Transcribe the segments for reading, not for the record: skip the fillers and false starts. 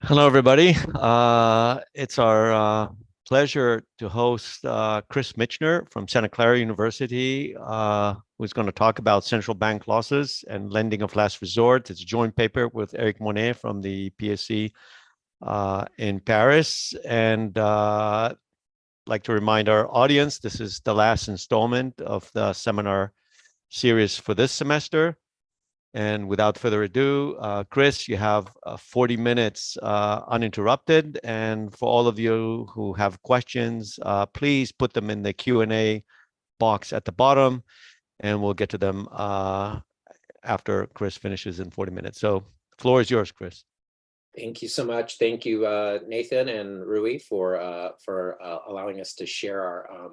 Hello, everybody. It's our pleasure to host Kris Mitchener from Santa Clara University, who's going to talk about central bank losses and lending of last resort. It's a joint paper with Eric Monnet from the PSC in Paris. And like to remind our audience, this is the last installment of the seminar series for this semester. And without further ado, Kris, you have 40 minutes uninterrupted. And for all of you who have questions, please put them in the Q&A box at the bottom, and we'll get to them after Kris finishes in 40 minutes. So floor is yours, Kris. Thank you so much. Thank you, Nathan and Rui, for allowing us to share our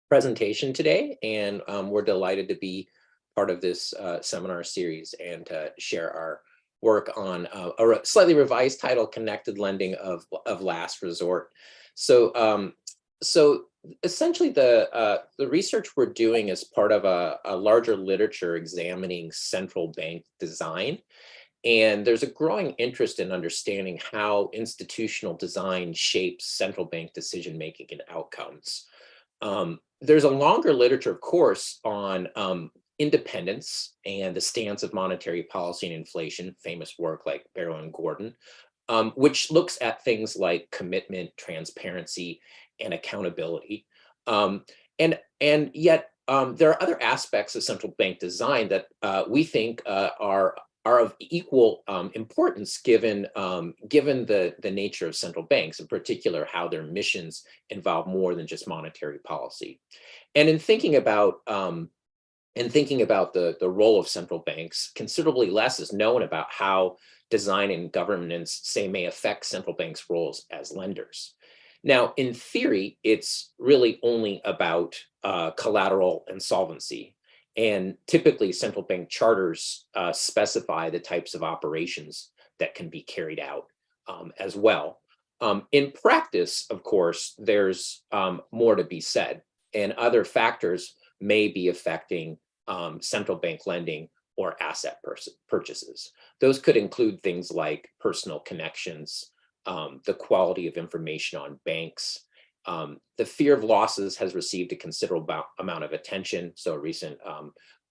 presentation today. And we're delighted to be part of this seminar series and to share our work on a slightly revised title, Connected Lending of Last Resort. So essentially the research we're doing is part of a larger literature examining central bank design. And there's a growing interest in understanding how institutional design shapes central bank decision-making and outcomes. There's a longer literature, of course, on independence and the stance of monetary policy and inflation, famous work like Barrow and Gordon, which looks at things like commitment, transparency, and accountability. And yet there are other aspects of central bank design that we think are of equal importance given the nature of central banks, in particular how their missions involve more than just monetary policy. And in thinking about the role of central banks, considerably less is known about how design and governance, say, may affect central banks' roles as lenders. Now, in theory, it's really only about collateral and solvency. And typically, central bank charters specify the types of operations that can be carried out as well. In practice, of course, there's more to be said, and other factors may be affecting central bank lending or asset purchases. Those could include things like personal connections, the quality of information on banks. The fear of losses has received a considerable amount of attention. So a recent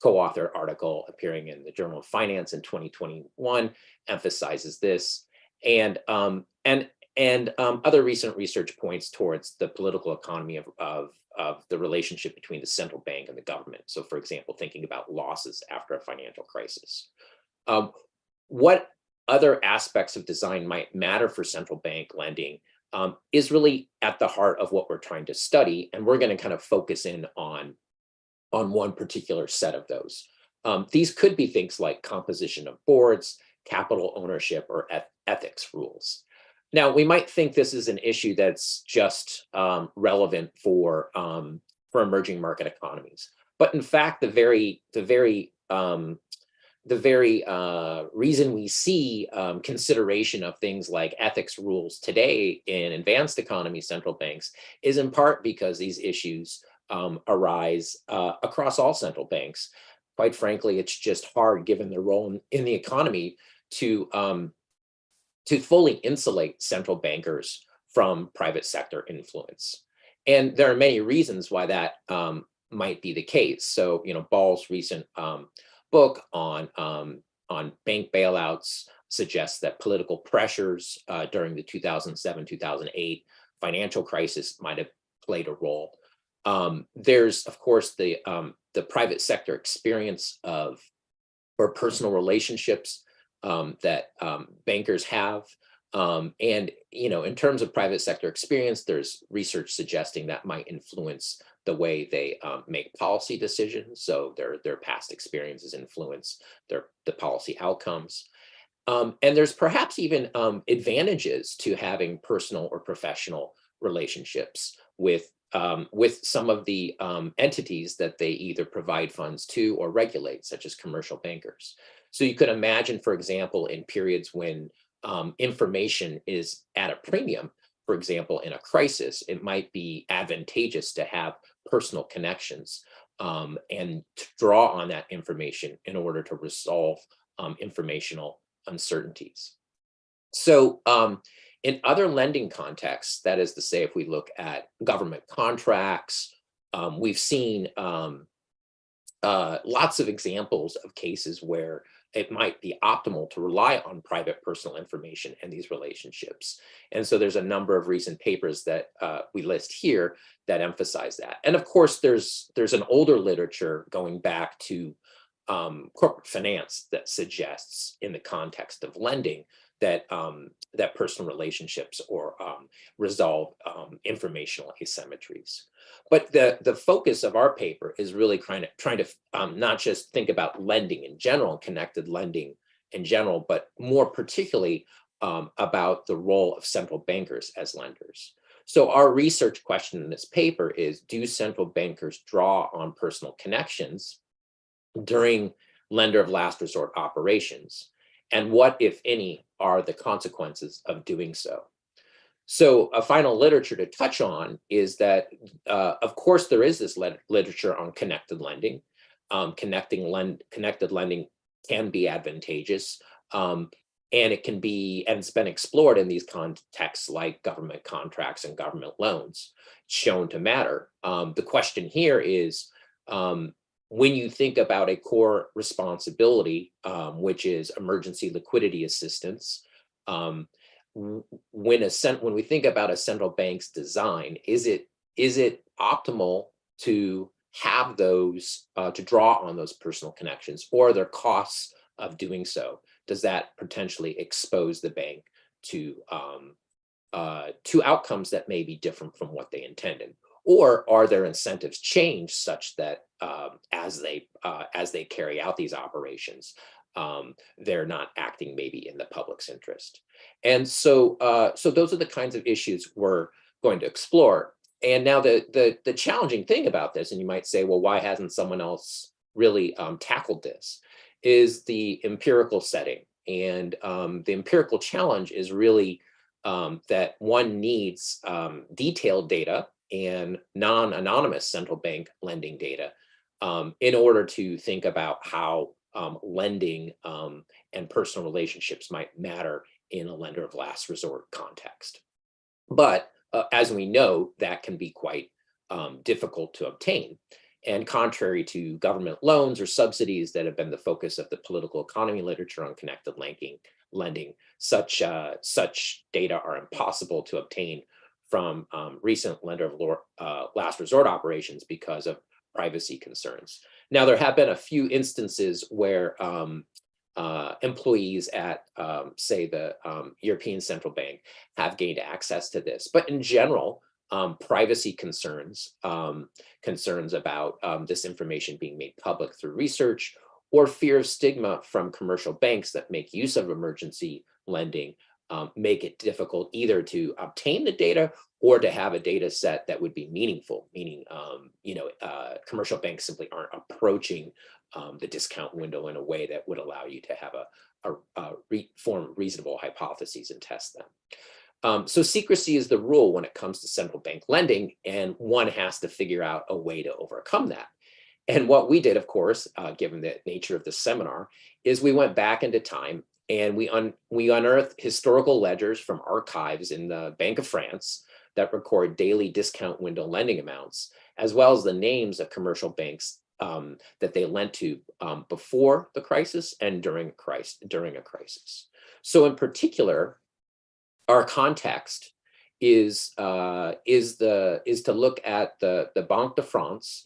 co-author article appearing in the Journal of Finance in 2021 emphasizes this. And other recent research points towards the political economy of the relationship between the central bank and the government. So, for example, thinking about losses after a financial crisis. What other aspects of design might matter for central bank lending is really at the heart of what we're trying to study, and we're going to kind of focus in on one particular set of those. These could be things like composition of boards, capital ownership, or ethics rules. Now, we might think this is an issue that's just relevant for emerging market economies, but in fact, the very reason we see consideration of things like ethics rules today in advanced economy central banks is in part because these issues arise across all central banks. Quite frankly, it's just hard, given their role in the economy, to fully insulate central bankers from private sector influence. And there are many reasons why that might be the case. So, Ball's recent book on bank bailouts suggests that political pressures during the 2007-2008 financial crisis might have played a role. There's, of course, the private sector experience or personal relationships that bankers have. And, in terms of private sector experience, there's research suggesting that might influence the way they make policy decisions. So their past experiences influence the policy outcomes. And there's perhaps even advantages to having personal or professional relationships with some of the entities that they either provide funds to or regulate, such as commercial bankers. So you could imagine, for example, in periods when information is at a premium, for example, in a crisis, it might be advantageous to have personal connections and to draw on that information in order to resolve informational uncertainties. So in other lending contexts, that is to say, if we look at government contracts, we've seen lots of examples of cases where it might be optimal to rely on private personal information and these relationships. And so there's a number of recent papers that we list here that emphasize that. And of course, there's an older literature going back to corporate finance that suggests, in the context of lending, that that personal relationships or resolve informational asymmetries. But the focus of our paper is really trying to not just think about lending in general, connected lending in general, but more particularly about the role of central bankers as lenders. So our research question in this paper is, do central bankers draw on personal connections during lender of last resort operations? And what, if any, are the consequences of doing so? So a final literature to touch on is that, of course, there is this literature on connected lending. Connected lending can be advantageous, and it can be, and it's been explored in these contexts like government contracts and government loans, shown to matter. The question here is, when you think about a core responsibility, which is emergency liquidity assistance, when we think about a central bank's design, is it optimal to have those to draw on those personal connections, or are there costs of doing so? Does that potentially expose the bank to outcomes that may be different from what they intended? Or are their incentives changed such that as they carry out these operations, they're not acting maybe in the public's interest? And so those are the kinds of issues we're going to explore. And now the challenging thing about this, and you might say, well, why hasn't someone else really tackled this, is the empirical setting. And the empirical challenge is really that one needs detailed data and non-anonymous central bank lending data in order to think about how lending and personal relationships might matter in a lender of last resort context. But as we know, that can be quite difficult to obtain. And contrary to government loans or subsidies that have been the focus of the political economy literature on connected lending, such data are impossible to obtain from recent lender of last resort operations because of privacy concerns. Now, there have been a few instances where employees at, say, the European Central Bank have gained access to this. But in general, privacy concerns, concerns about this information being made public through research, or fear of stigma from commercial banks that make use of emergency lending, make it difficult either to obtain the data or to have a data set that would be meaningful, meaning commercial banks simply aren't approaching the discount window in a way that would allow you to have form reasonable hypotheses and test them. So secrecy is the rule when it comes to central bank lending, and one has to figure out a way to overcome that. And what we did, of course, given the nature of the seminar, is we went back into time and we unearthed historical ledgers from archives in the Bank of France that record daily discount window lending amounts, as well as the names of commercial banks that they lent to before the crisis and during a crisis. So in particular, our context is to look at the Banque de France,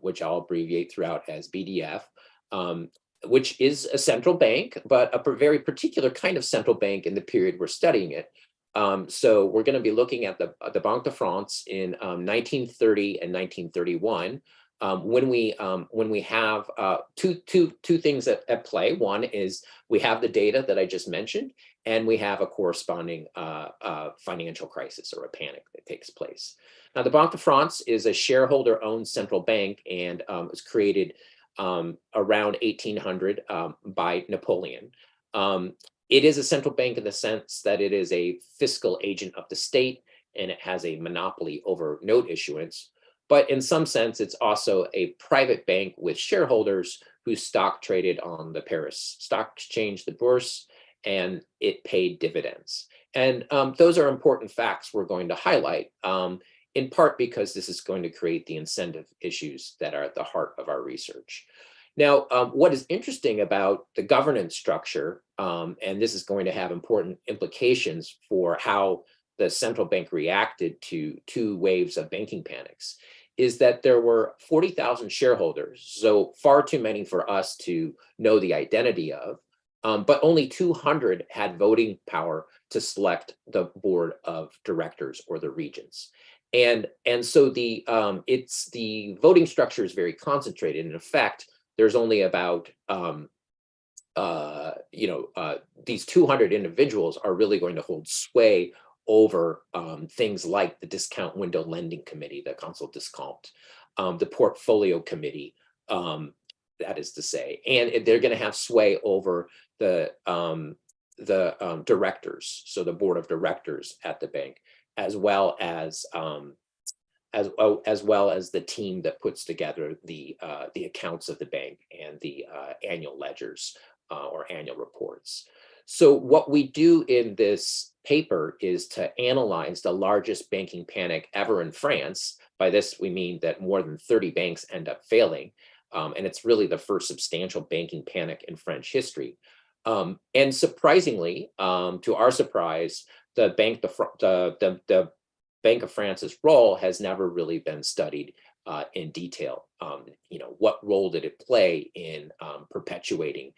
which I'll abbreviate throughout as BDF, which is a central bank, but a very particular kind of central bank in the period we're studying it. So we're going to be looking at the Banque de France in 1930 and 1931. When we have two things at play. One is we have the data that I just mentioned, and we have a corresponding financial crisis or a panic that takes place. Now, the Banque de France is a shareholder-owned central bank and was created around 1800 by Napoleon. It is a central bank in the sense that it is a fiscal agent of the state, and it has a monopoly over note issuance. But in some sense, it's also a private bank with shareholders whose stock traded on the Paris Stock Exchange, the Bourse, and it paid dividends. And those are important facts we're going to highlight, in part because this is going to create the incentive issues that are at the heart of our research. Now, what is interesting about the governance structure, and this is going to have important implications for how the central bank reacted to 2 waves of banking panics, is that there were 40,000 shareholders, so far too many for us to know the identity of, but only 200 had voting power to select the board of directors or the regents. And so the voting structure is very concentrated. In effect, there's only about these 200 individuals are really going to hold sway over things like the discount window lending committee, the Conseil d'Escompte, the portfolio committee, that is to say, and they're going to have sway over the directors, so the board of directors at the bank, as well as the team that puts together the accounts of the bank and the annual ledgers or annual reports. So what we do in this paper is to analyze the largest banking panic ever in France. By this, we mean that more than 30 banks end up failing. And it's really the first substantial banking panic in French history. And surprisingly, to our surprise, the Bank of France's role has never really been studied in detail. What role did it play in perpetuating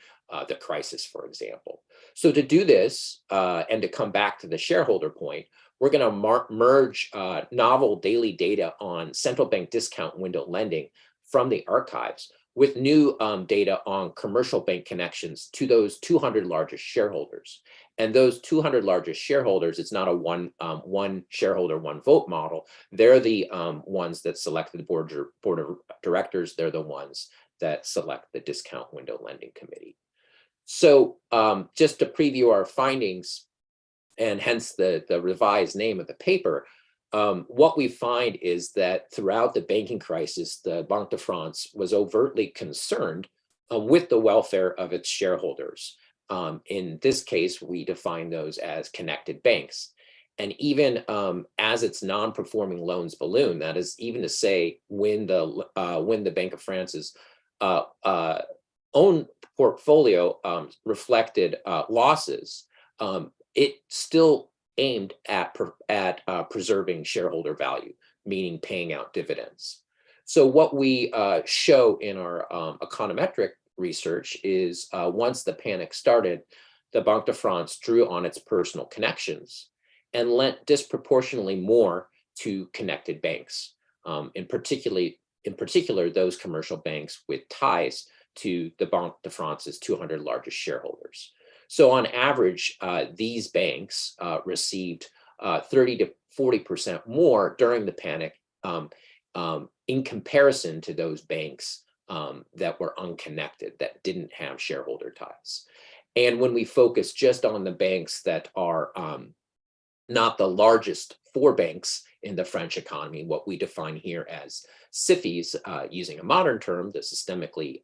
the crisis, for example? So to do this, and to come back to the shareholder point, we're going to merge novel daily data on central bank discount window lending from the archives with new data on commercial bank connections to those 200 largest shareholders. And those 200 largest shareholders, it's not a one shareholder, one vote model. They're the ones that select the board of directors. They're the ones that select the discount window lending committee. So just to preview our findings, and hence the revised name of the paper, what we find is that throughout the banking crisis, the Banque de France was overtly concerned with the welfare of its shareholders. In this case, we define those as connected banks. And even as its non-performing loans balloon, that is even to say, when the Bank of France's own portfolio reflected losses, it still aimed at preserving shareholder value, meaning paying out dividends. So what we show in our econometric research is once the panic started, the Banque de France drew on its personal connections and lent disproportionately more to connected banks, in particular those commercial banks with ties to the Banque de France's 200 largest shareholders. So on average, these banks received 30 to 40% more during the panic in comparison to those banks that were unconnected, that didn't have shareholder ties. And when we focus just on the banks that are not the largest 4 banks in the French economy, what we define here as SIFIs, using a modern term, the systemically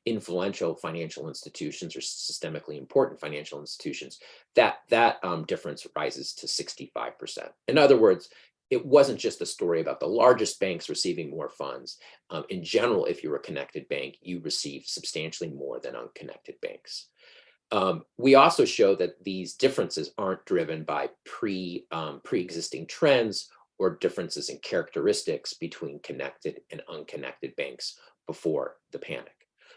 influential financial institutions or systemically important financial institutions, that difference rises to 65%. In other words, it wasn't just a story about the largest banks receiving more funds. In general, if you're a connected bank, you receive substantially more than unconnected banks. We also show that these differences aren't driven by pre-existing trends or differences in characteristics between connected and unconnected banks before the panic.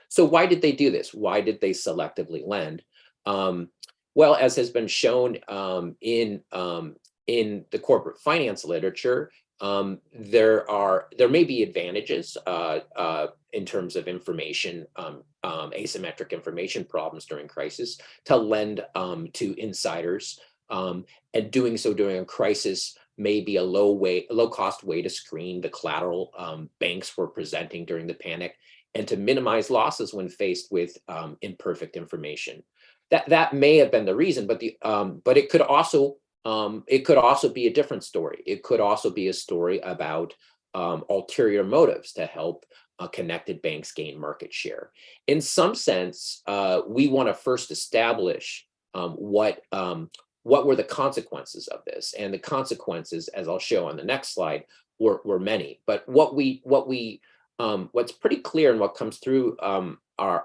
So why did they do this? Why did they selectively lend? Well, as has been shown in the corporate finance literature, there may be advantages in terms of information, asymmetric information problems during crisis, to lend to insiders, and doing so during a crisis may be a low-cost way to screen the collateral banks were presenting during the panic, and to minimize losses when faced with imperfect information. That may have been the reason, but it could also be a different story. It could also be a story about ulterior motives to help connected banks gain market share. In some sense, we want to first establish what were the consequences of this? And the consequences, as I'll show on the next slide, were many. But what's pretty clear and what comes through our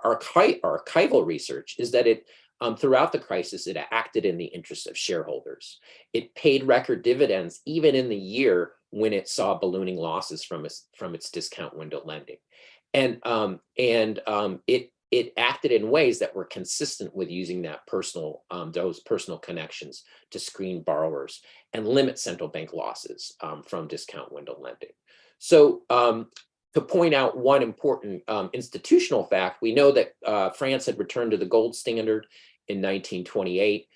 archival research is that it throughout the crisis, it acted in the interest of shareholders. It paid record dividends even in the year when it saw ballooning losses from its discount window lending, and it acted in ways that were consistent with using that those personal connections to screen borrowers and limit central bank losses from discount window lending. So to point out one important institutional fact, we know that France had returned to the gold standard in 1928.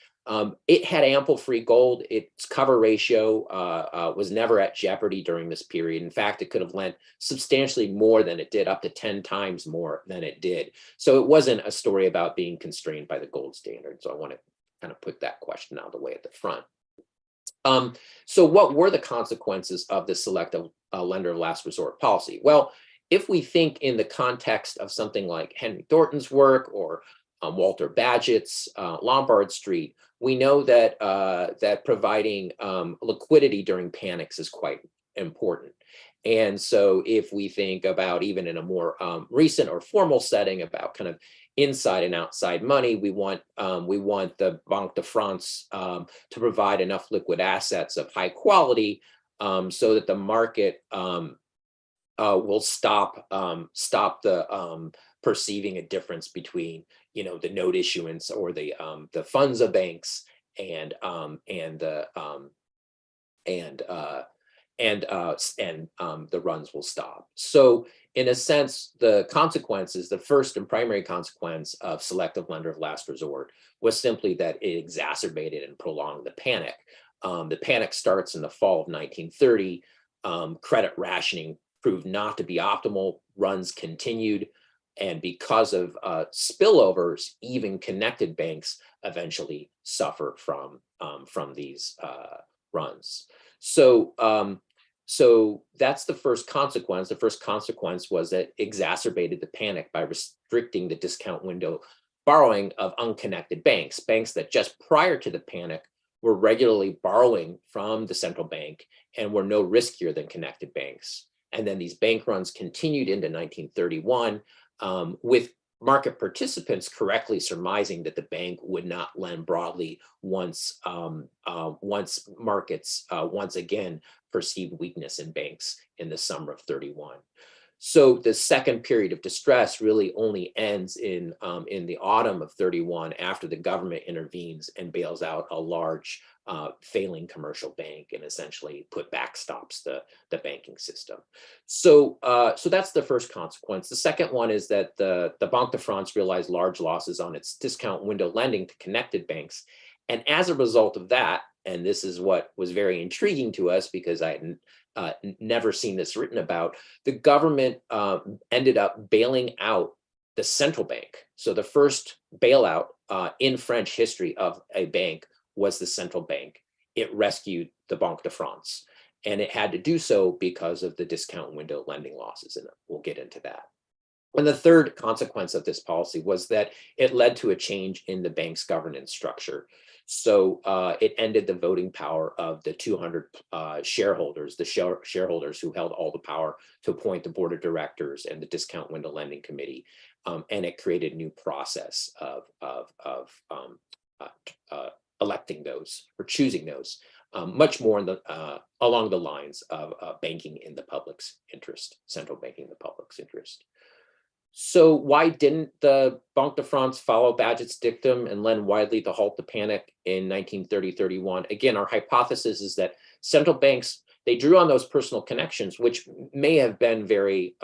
It had ample free gold. Its cover ratio was never at jeopardy during this period. In fact, it could have lent substantially more than it did, up to 10 times more than it did. So it wasn't a story about being constrained by the gold standard. So I want to kind of put that question out of the way at the front. So what were the consequences of the selective lender of last resort policy? Well, if we think in the context of something like Henry Thornton's work or Walter Bagehot's Lombard Street, we know that that providing liquidity during panics is quite important. And so if we think about even in a more recent or formal setting about kind of inside and outside money, we want the Banque de France to provide enough liquid assets of high quality so that the market will stop the perceiving a difference between the note issuance or the funds of banks and the runs will stop. So in a sense, the consequences, the first and primary consequence of selective lender of last resort was simply that it exacerbated and prolonged the panic. The panic starts in the fall of 1930. Credit rationing proved not to be optimal. Runs continued. And because of spillovers, even connected banks eventually suffer from these runs. So that's the first consequence. The first consequence was that it exacerbated the panic by restricting the discount window borrowing of unconnected banks, banks that just prior to the panic were regularly borrowing from the central bank and were no riskier than connected banks. And then these bank runs continued into 1931 with market participants correctly surmising that the bank would not lend broadly once markets once again perceived weakness in banks in the summer of 31. So the second period of distress really only ends in the autumn of 31 after the government intervenes and bails out a large failing commercial bank and essentially backstops the banking system. So that's the first consequence. The second one is that the Banque de France realized large losses on its discount window lending to connected banks. And as a result of that, and this is what was very intriguing to us because I had never seen this written about, the government ended up bailing out the central bank. So the first bailout in French history of a bank was the central bank. It rescued the Banque de France. And it had to do so because of the discount window lending losses. And we'll get into that. And the third consequence of this policy was that it led to a change in the bank's governance structure. So it ended the voting power of the 200 shareholders, the shareholders who held all the power to appoint the board of directors and the discount window lending committee. And it created a new process of electing those or choosing those, much more along the lines of banking in the public's interest, central banking in the public's interest. So why didn't the Banque de France follow Bagehot's dictum and lend widely to halt the panic in 1930-31? Again, our hypothesis is that central banks, they drew on those personal connections, which may have been very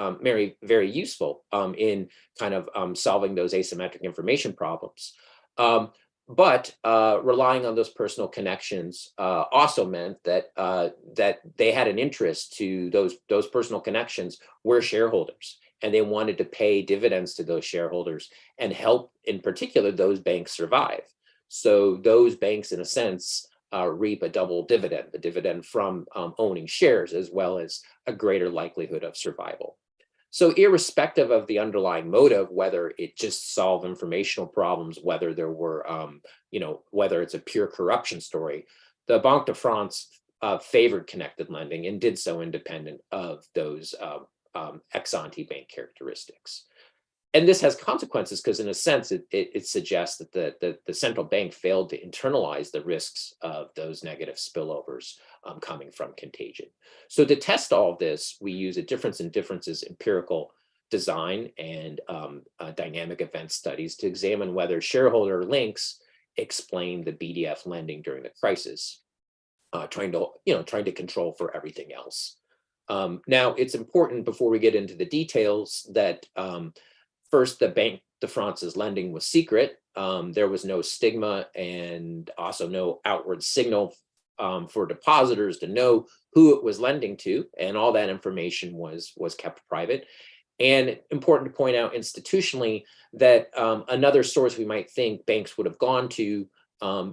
useful in kind of solving those asymmetric information problems. But relying on those personal connections also meant that that they had an interest to those personal connections were shareholders, and they wanted to pay dividends to those shareholders and help, in particular, those banks survive. So those banks, in a sense, reap a double dividend, the dividend from owning shares as well as a greater likelihood of survival. So irrespective of the underlying motive, whether it just solved informational problems, whether there were, whether it's a pure corruption story, the Banque de France favored connected lending and did so independent of those ex-ante bank characteristics. And this has consequences because, in a sense, it suggests that the central bank failed to internalize the risks of those negative spillovers coming from contagion. So to test all of this, we use a difference in differences empirical design and dynamic event studies to examine whether shareholder links explain the BDF lending during the crisis, trying to control for everything else. Now, it's important before we get into the details that first, the Banque de France's lending was secret. There was no stigma and also no outward signal for depositors to know who it was lending to, and all that information was kept private. And important to point out institutionally that another source we might think banks would have gone to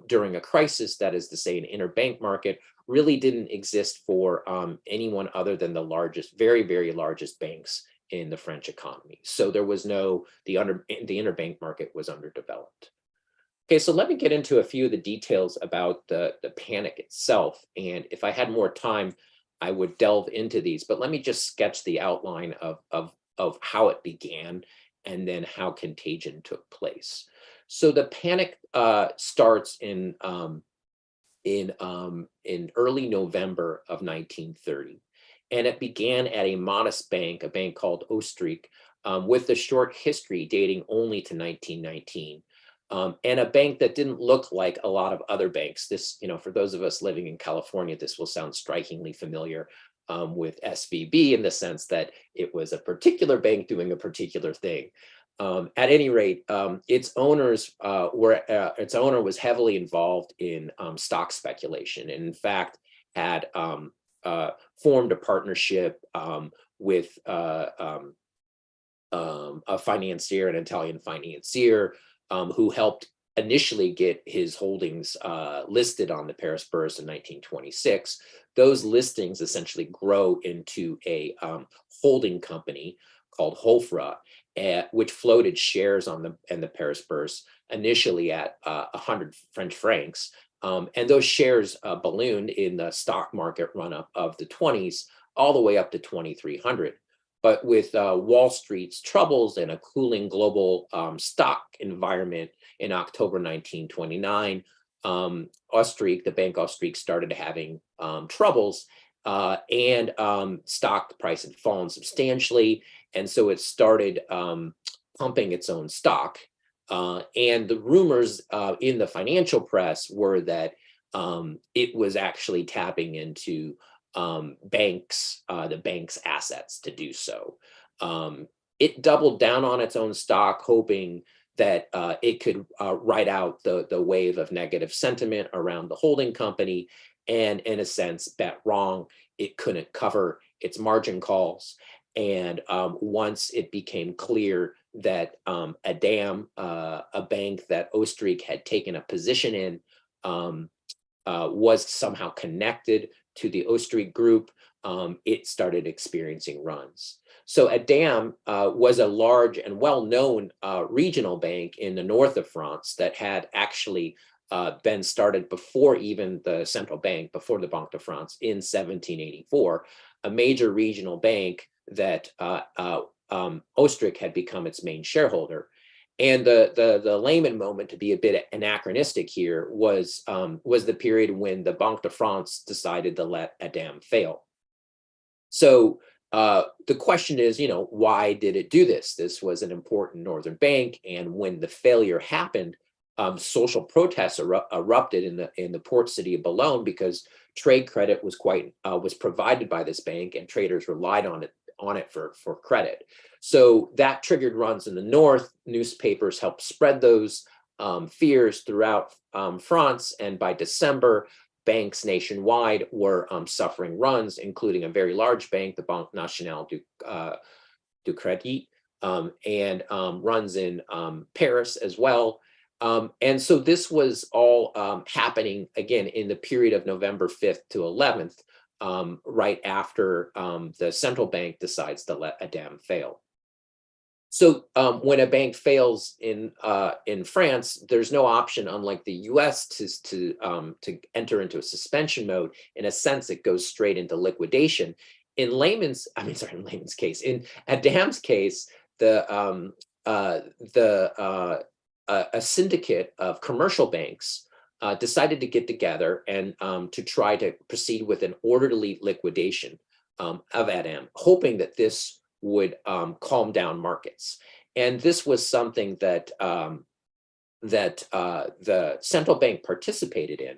during a crisis, that is to say an interbank market, really didn't exist for anyone other than the largest, very, very largest banks in the French economy. So there was the interbank market was underdeveloped. Okay, so let me get into a few of the details about the panic itself. And if I had more time, I would delve into these, but let me just sketch the outline of how it began and then how contagion took place. So the panic starts in early November of 1930. And it began at a modest bank, a bank called Oostenrijk, with a short history dating only to 1919, and a bank that didn't look like a lot of other banks. This, for those of us living in California, this will sound strikingly familiar with SVB in the sense that it was a particular bank doing a particular thing. At any rate, its owner was heavily involved in stock speculation, and in fact had formed a partnership with a financier, an Italian financier, who helped initially get his holdings listed on the Paris Bourse in 1926. Those listings essentially grow into a holding company called Hofra, which floated shares on the Paris Bourse initially at 100 French francs. And those shares ballooned in the stock market run-up of the 20s all the way up to 2,300. But with Wall Street's troubles and a cooling global stock environment in October 1929, the Bank Oostenrijk started having troubles, and stock price had fallen substantially. And so it started pumping its own stock. And the rumors in the financial press were that it was actually tapping into the bank's assets to do so. It doubled down on its own stock, hoping that it could ride out the wave of negative sentiment around the holding company, and in a sense bet wrong. It couldn't cover its margin calls. And once it became clear that Adam, a bank that Oostenrijk had taken a position in, was somehow connected to the Oostenrijk group, it started experiencing runs. So Adam was a large and well-known regional bank in the north of France that had actually been started before even the central bank, before the Banque de France in 1784, a major regional bank that Oostenrijk had become its main shareholder. And the Lehman moment, to be a bit anachronistic here, was the period when the Banque de France decided to let Adam fail. So the question is, why did it do this? This was an important northern bank, and when the failure happened, social protests erupted in the port city of Boulogne because trade credit was provided by this bank, and traders relied on it for credit. So that triggered runs in the north. Newspapers helped spread those fears throughout France, and by December, banks nationwide were suffering runs, including a very large bank, the Banque Nationale du Crédit, and runs in Paris as well. And so this was all happening again in the period of November 5th to 11th, right after the central bank decides to let a dam fail. So when a bank fails in France, there's no option, unlike the U.S., to enter into a suspension mode. In a sense, it goes straight into liquidation. In layman's case, in Adam's case, a syndicate of commercial banks decided to get together and to try to proceed with an orderly liquidation of Adam, hoping that this would calm down markets. And this was something that the central bank participated in,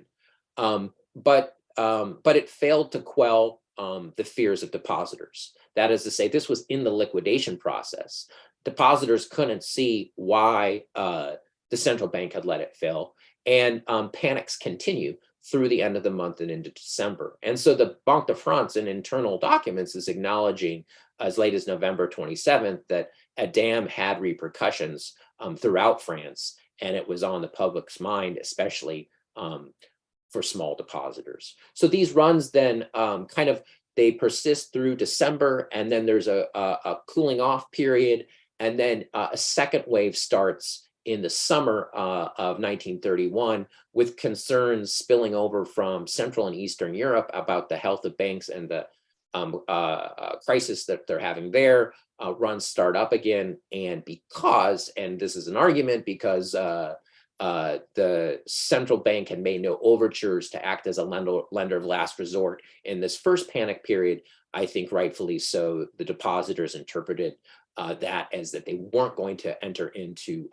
but it failed to quell the fears of depositors. That is to say, this was in the liquidation process. Depositors couldn't see why the central bank had let it fail, and panics continue through the end of the month and into December. And so the Banque de France in internal documents is acknowledging as late as November 27th that a dam had repercussions throughout France, and it was on the public's mind, especially for small depositors. So these runs then they persist through December, and then there's a cooling off period, and then a second wave starts in the summer of 1931, with concerns spilling over from Central and Eastern Europe about the health of banks and the crisis that they're having there. Runs start up again, and this is an argument, because the central bank had made no overtures to act as a lender of last resort in this first panic period, I think rightfully so, the depositors interpreted that as that they weren't going to enter into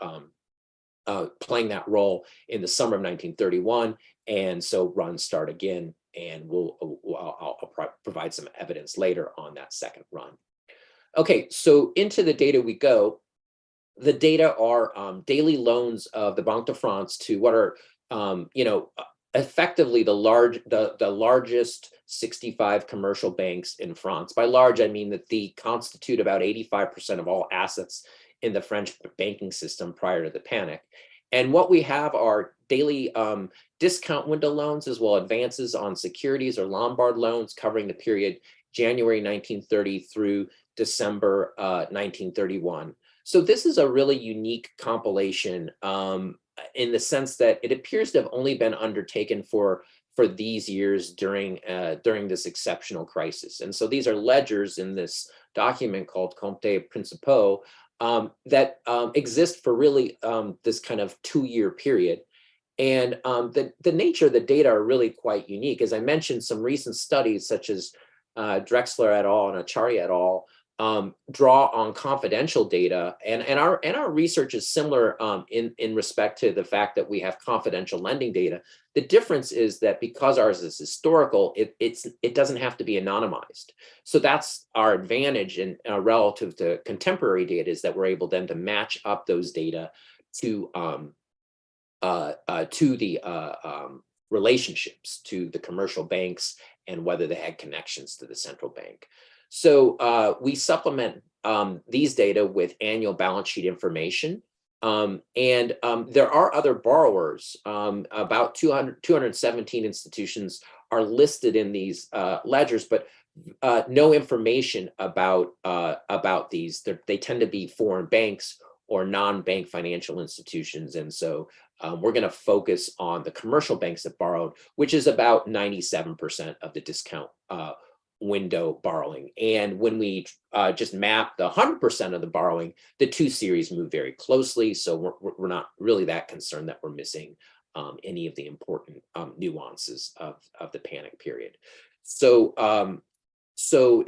playing that role in the summer of 1931, and so runs start again, and I'll provide some evidence later on that second run. Okay, so into the data we go. The data are daily loans of the Banque de France to what are effectively the largest 65 commercial banks in France. By large, I mean that they constitute about 85% of all assets in the French banking system prior to the panic. And what we have are daily discount window loans, as well as advances on securities or Lombard loans covering the period January 1930 through December 1931. So this is a really unique compilation in the sense that it appears to have only been undertaken for these years during this exceptional crisis. And so these are ledgers in this document called Comptes Principaux that exist for really this kind of 2-year period. And the nature of the data are really quite unique. As I mentioned, some recent studies such as Drexler et al. And Acharya et al. Draw on confidential data, and our research is similar in respect to the fact that we have confidential lending data. The difference is that because ours is historical, it doesn't have to be anonymized. So that's our advantage in relative to contemporary data, is that we're able then to match up those data to the relationships to the commercial banks and whether they had connections to the central bank. So we supplement these data with annual balance sheet information. And there are other borrowers. About 217 institutions are listed in these ledgers, but no information about these. They tend to be foreign banks or non-bank financial institutions. And so we're going to focus on the commercial banks that borrowed, which is about 97% of the discount window borrowing. And when we just map the 100% of the borrowing, the two series move very closely. So we're not really that concerned that we're missing any of the important nuances of the panic period. So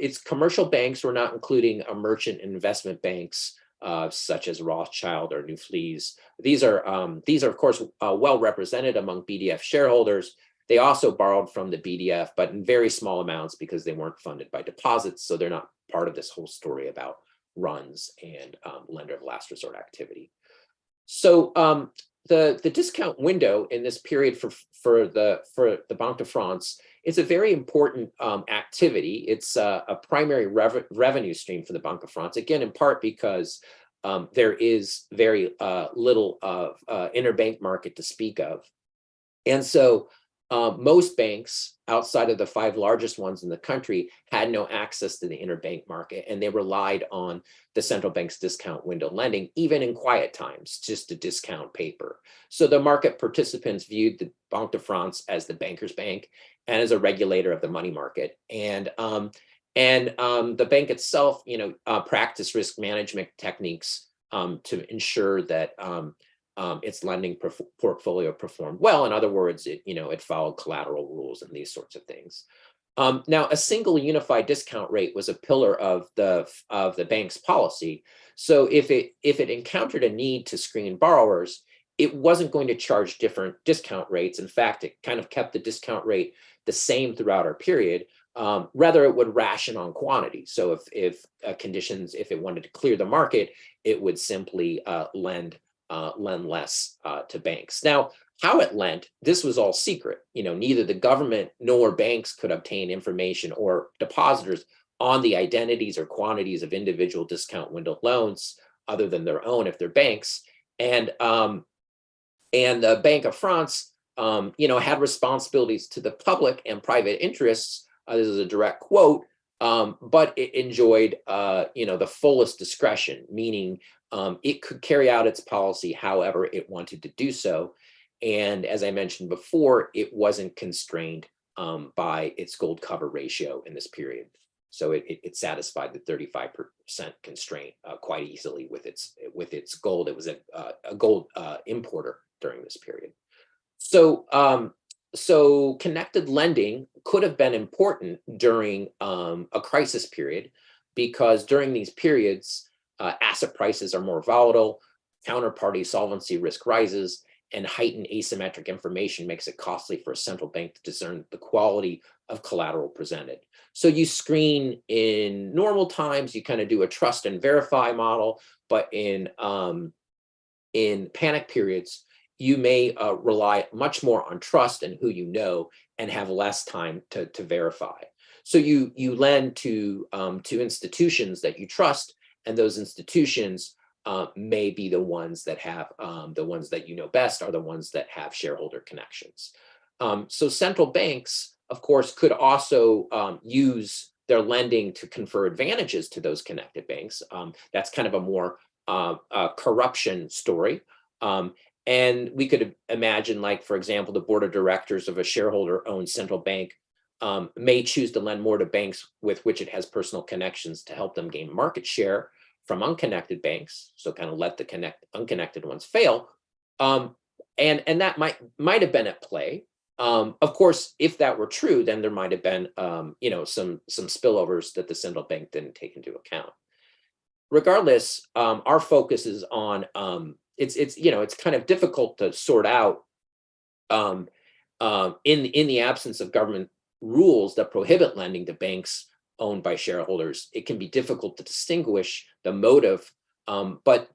it's commercial banks. We're not including merchant investment banks such as Rothschild or Neuflize. These are of course well represented among BDF shareholders. They also borrowed from the BDF, but in very small amounts because they weren't funded by deposits. So they're not part of this whole story about runs and lender of last resort activity. So the discount window in this period for the Banque de France is a very important activity. It's a primary revenue stream for the Banque de France, again, in part because there is very little of interbank market to speak of. And so most banks outside of the 5 largest ones in the country had no access to the interbank market, and they relied on the central bank's discount window lending, even in quiet times, just to discount paper. So the market participants viewed the Banque de France as the banker's bank and as a regulator of the money market. And the bank itself, practiced risk management techniques to ensure that its lending portfolio performed well. In other words, it followed collateral rules and these sorts of things. Now, a single unified discount rate was a pillar of the bank's policy. So if it encountered a need to screen borrowers, it wasn't going to charge different discount rates. In fact, it kind of kept the discount rate the same throughout our period. Rather, it would ration on quantity. So if it wanted to clear the market, it would simply lend less to banks. Now, how it lent, this was all secret. Neither the government nor banks could obtain information or depositors on the identities or quantities of individual discount window loans other than their own if they're banks. And the Bank of France, had responsibilities to the public and private interests. This is a direct quote, but it enjoyed, the fullest discretion, meaning it could carry out its policy however it wanted to do so. And as I mentioned before, it wasn't constrained by its gold cover ratio in this period. So it satisfied the 35% constraint quite easily with its gold. It was a gold importer during this period. So connected lending could have been important during a crisis period, because during these periods, asset prices are more volatile, counterparty solvency risk rises, and heightened asymmetric information makes it costly for a central bank to discern the quality of collateral presented. So you screen in normal times, you kind of do a trust and verify model, but in panic periods, you may rely much more on trust and who you know, and have less time to verify. So you lend to institutions that you trust, and those institutions may be the ones that have the ones that you know best are the ones that have shareholder connections. So central banks, of course, could also use their lending to confer advantages to those connected banks. That's kind of a more corruption story. And we could imagine, like, for example, the board of directors of a shareholder-owned central bank may choose to lend more to banks with which it has personal connections to help them gain market share from unconnected banks. So kind of let the unconnected ones fail. And that might have been at play. Of course, if that were true, then there might have been some spillovers that the central bank didn't take into account. Regardless, our focus is on it's kind of difficult to sort out in the absence of government rules that prohibit lending to banks owned by shareholders. It can be difficult to distinguish the motive, but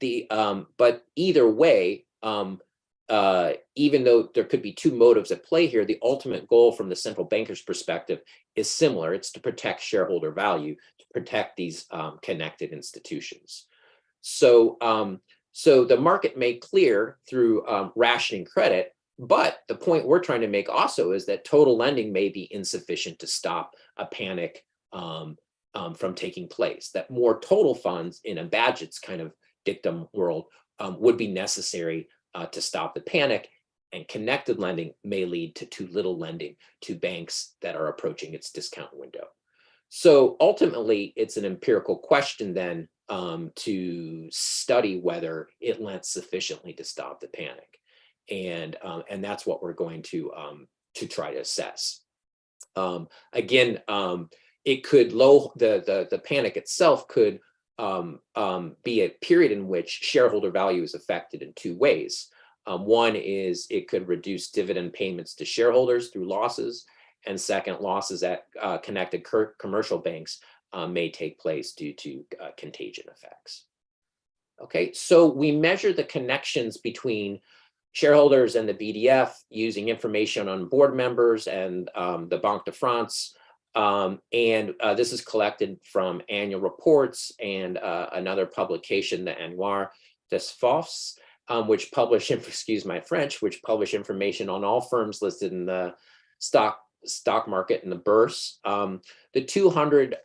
either way, even though there could be two motives at play here, the ultimate goal from the central banker's perspective is similar. It's to protect shareholder value, to protect these connected institutions. So the market may clear through rationing credit, but the point we're trying to make also is that total lending may be insufficient to stop a panic from taking place, that more total funds in a Bagehot's kind of dictum world would be necessary to stop the panic, and connected lending may lead to too little lending to banks that are approaching its discount window. So ultimately, it's an empirical question then to study whether it lent sufficiently to stop the panic, and that's what we're going to try to assess. Again, it could the panic itself could be a period in which shareholder value is affected in two ways. One is it could reduce dividend payments to shareholders through losses, and second, losses at connected commercial banks may take place due to contagion effects. Okay, so we measure the connections between shareholders and the BDF using information on board members and the Banque de France. This is collected from annual reports and another publication, the Annuaire des FOFs, which publish, excuse my French, which publish information on all firms listed in the stock market and the bourse. The 200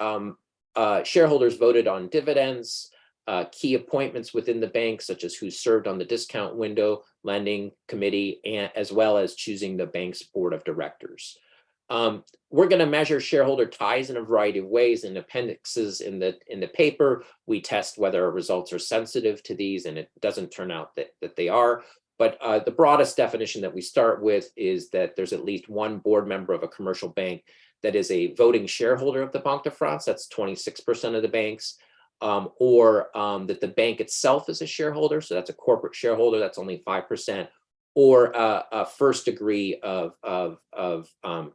shareholders voted on dividends, key appointments within the bank, such as who served on the discount window, lending committee, and as well as choosing the bank's board of directors. We're going to measure shareholder ties in a variety of ways. In appendixes in the paper, we test whether our results are sensitive to these, and it doesn't turn out that they are. But the broadest definition that we start with is that there's at least one board member of a commercial bank that is a voting shareholder of the Banque de France. That's 26% of the banks. Or that the bank itself is a shareholder, so that's a corporate shareholder, that's only 5%, or a first degree of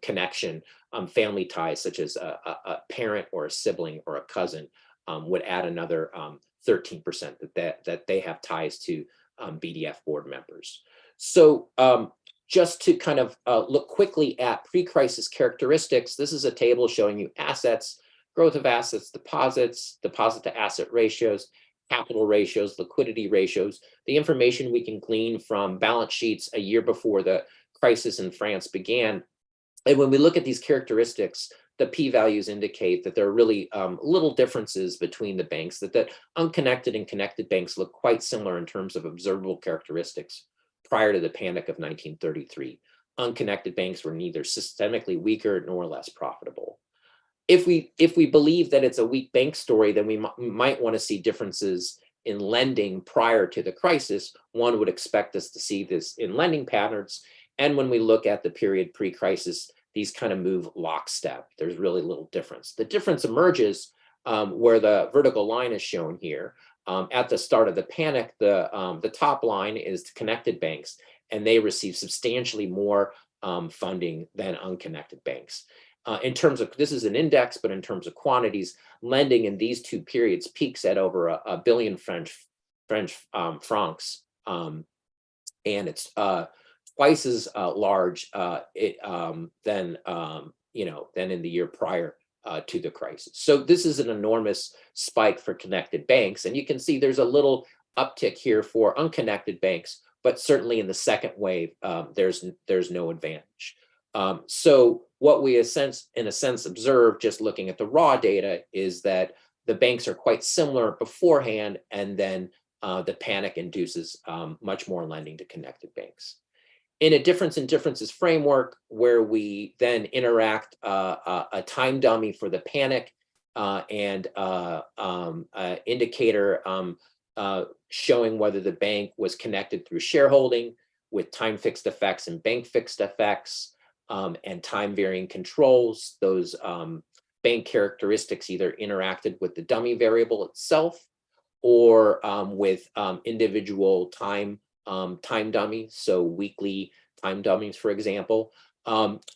connection, family ties, such as a parent or a sibling or a cousin, would add another 13% that they have ties to BDF board members. So just to kind of look quickly at pre-crisis characteristics, this is a table showing you assets, growth of assets, deposits, deposit to asset ratios, capital ratios, liquidity ratios, the information we can glean from balance sheets a year before the crisis in France began. And when we look at these characteristics, the p-values indicate that there are really little differences between the banks, that unconnected and connected banks look quite similar in terms of observable characteristics prior to the panic of 1933. Unconnected banks were neither systemically weaker nor less profitable. If we believe that it's a weak bank story, then we might want to see differences in lending prior to the crisis. One would expect us to see this in lending patterns. And when we look at the period pre-crisis, these kind of move lockstep. There's really little difference. The difference emerges where the vertical line is shown here. At the start of the panic, the top line is the connected banks, and they receive substantially more funding than unconnected banks. In terms of, this is an index, but in terms of quantities, lending in these two periods peaks at over a billion French francs, and it's twice as large than in the year prior to the crisis. So this is an enormous spike for connected banks, and you can see there's a little uptick here for unconnected banks, but certainly in the second wave, there's no advantage. So what we in a sense observe just looking at the raw data is that the banks are quite similar beforehand, and then the panic induces much more lending to connected banks. In a difference in differences framework, where we then interact a time dummy for the panic and indicator showing whether the bank was connected through shareholding with time fixed effects and bank fixed effects, and time varying controls, those bank characteristics either interacted with the dummy variable itself or with individual time dummies, so weekly time dummies, for example.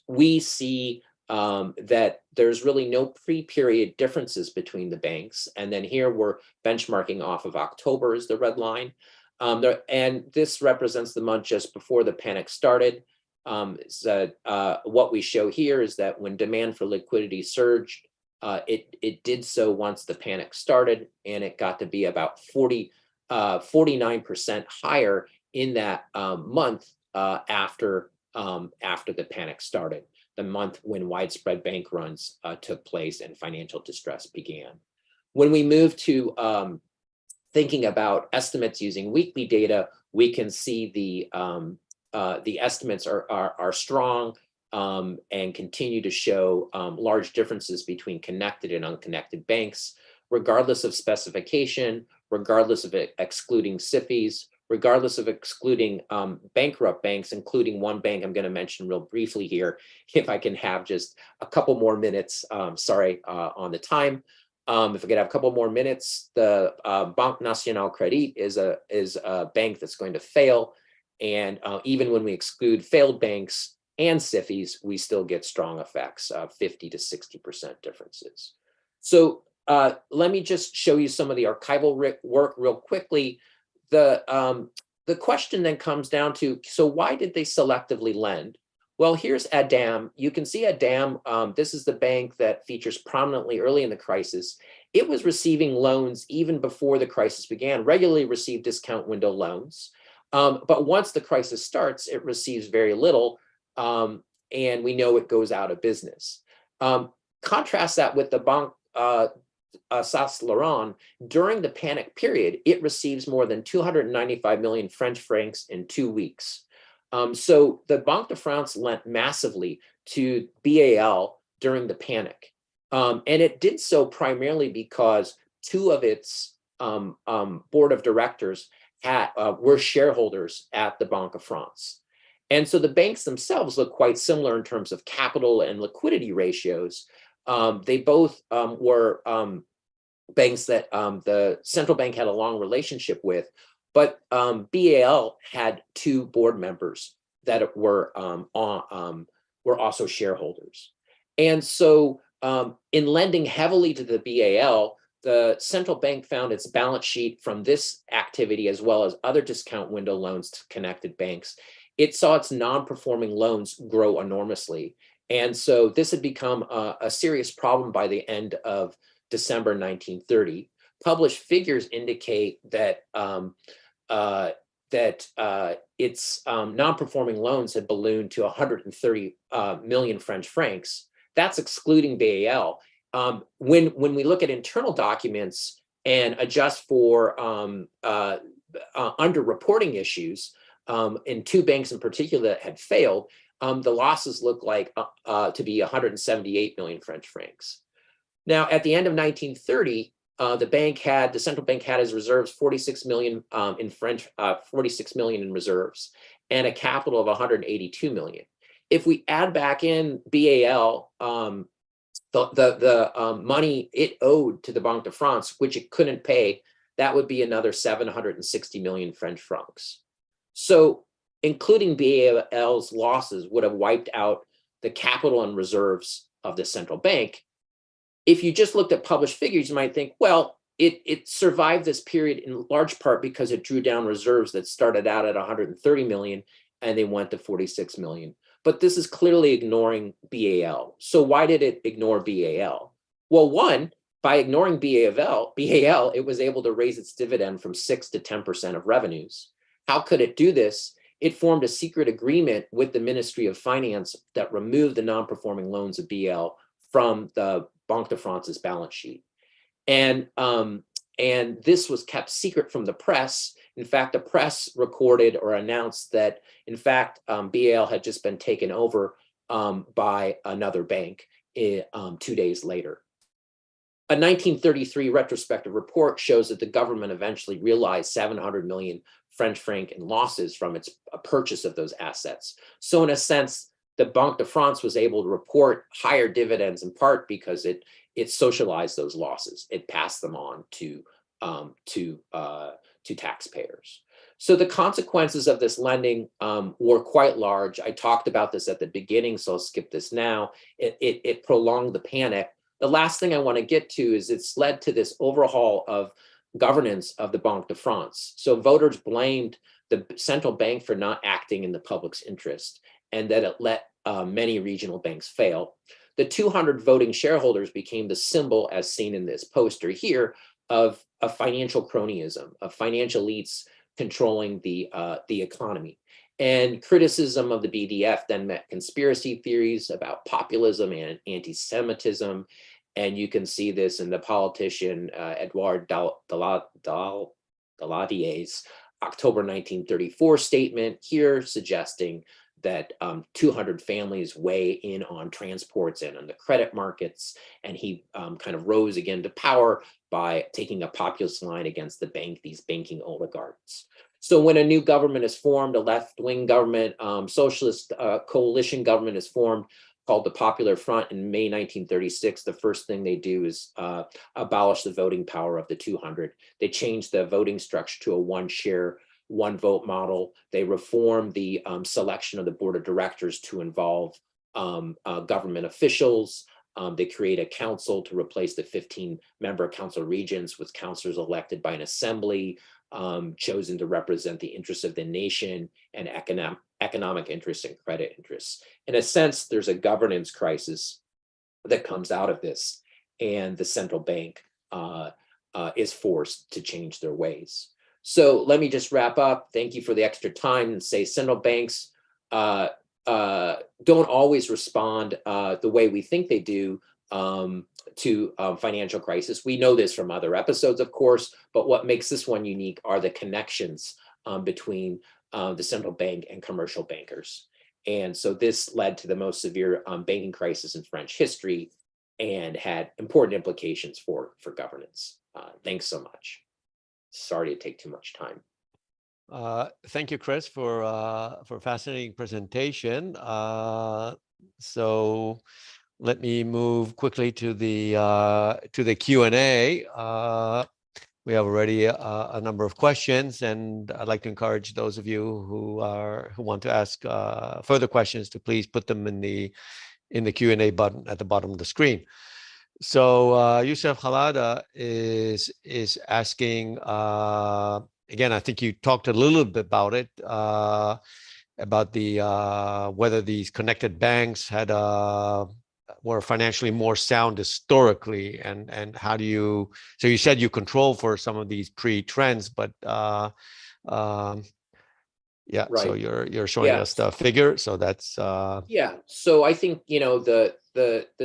We see that there's really no pre-period differences between the banks. And then here we're benchmarking off of October as the red line. And this represents the month just before the panic started. What we show here is that when demand for liquidity surged, it did so once the panic started, and it got to be about 49% higher in that month after the panic started, the month when widespread bank runs took place and financial distress began. When we move to thinking about estimates using weekly data, we can see the estimates are strong and continue to show large differences between connected and unconnected banks, regardless of specification, regardless of excluding SIFIs, regardless of excluding bankrupt banks, including one bank I'm going to mention real briefly here, if I can have just a couple more minutes, sorry, on the time. If I could have a couple more minutes, the Banque Nationale Crédit is a bank that's going to fail. And even when we exclude failed banks and SIFIs, we still get strong effects, 50 to 60% differences. So let me just show you some of the archival work real quickly. The question then comes down to, so why did they selectively lend? Well, here's Adam. You can see Adam, this is the bank that features prominently early in the crisis. It was receiving loans even before the crisis began, regularly received discount window loans. But once the crisis starts, it receives very little. and we know it goes out of business. Contrast that with the Banque Saxe-Laurent. During the panic period, it receives more than 295 million French francs in 2 weeks. So the Banque de France lent massively to BAL during the panic. And it did so primarily because two of its board of directors were shareholders at the Banque de France. And so the banks themselves look quite similar in terms of capital and liquidity ratios. They both were banks that the central bank had a long relationship with, but BAL had two board members that were also shareholders. And so in lending heavily to the BAL, the central bank found its balance sheet from this activity, as well as other discount window loans to connected banks. It saw its non-performing loans grow enormously. And so this had become a serious problem by the end of December 1930. Published figures indicate that its non-performing loans had ballooned to 130 million French francs. That's excluding BAL. When we look at internal documents and adjust for underreporting issues in two banks in particular that had failed, the losses look like to be 178 million French francs. Now, at the end of 1930, the central bank had as reserves 46 million in reserves, and a capital of 182 million. If we add back in BAL, the money it owed to the Banque de France, which it couldn't pay, that would be another 760 million French francs. So including BAL's losses would have wiped out the capital and reserves of the central bank. If you just looked at published figures, you might think, well, it survived this period in large part because it drew down reserves that started out at 130 million and they went to 46 million. But this is clearly ignoring BAL. So why did it ignore BAL? Well, one, by ignoring BAL, it was able to raise its dividend from 6 to 10% of revenues. How could it do this? It formed a secret agreement with the Ministry of Finance that removed the non-performing loans of BAL from the Banque de France's balance sheet. And this was kept secret from the press. In fact, the press recorded or announced that, in fact, BAL had just been taken over by another bank 2 days later. A 1933 retrospective report shows that the government eventually realized 700 million French franc in losses from its purchase of those assets. So in a sense, the Banque de France was able to report higher dividends in part because it socialized those losses. It passed them on to taxpayers. So the consequences of this lending were quite large. I talked about this at the beginning, so I'll skip this now. It prolonged the panic. The last thing I want to get to is it's led to this overhaul of governance of the Banque de France. So voters blamed the central bank for not acting in the public's interest, and that it let many regional banks fail. The 200 voting shareholders became the symbol, as seen in this poster here, of a financial cronyism, of financial elites controlling the economy. And criticism of the BDF then met conspiracy theories about populism and anti-Semitism. And you can see this in the politician Edouard Daladier's October 1934 statement here, suggesting that 200 families weigh in on transports and on the credit markets. And he kind of rose again to power by taking a populist line against these banking oligarchs. So when a new government is formed, a left-wing government, socialist coalition government is formed called the Popular Front in May 1936, the first thing they do is abolish the voting power of the 200. They change the voting structure to a one-share, one-vote model. They reform the selection of the board of directors to involve government officials. They create a council to replace the 15-member council regents with councillors elected by an assembly, chosen to represent the interests of the nation and economic interests and credit interests. In a sense, there's a governance crisis that comes out of this, and the central bank is forced to change their ways. So let me just wrap up. Thank you for the extra time and say central banks don't always respond the way we think they do to financial crisis. We know this from other episodes, of course, but what makes this one unique are the connections between the central bank and commercial bankers. And so this led to the most severe banking crisis in French history and had important implications for governance. Thanks so much. Sorry to take too much time. Thank you, Kris, for fascinating presentation. So let me move quickly to the Q&A. We have already a number of questions, and I'd like to encourage those of you who want to ask further questions to please put them in the Q&A button at the bottom of the screen. So Youssef Khalada is asking, again, I think you talked a little bit about it, about the whether these connected banks had were financially more sound historically, and how do you? So you said you control for some of these pre-trends, but yeah. Right. So you're showing us the figure. So that's yeah. So I think the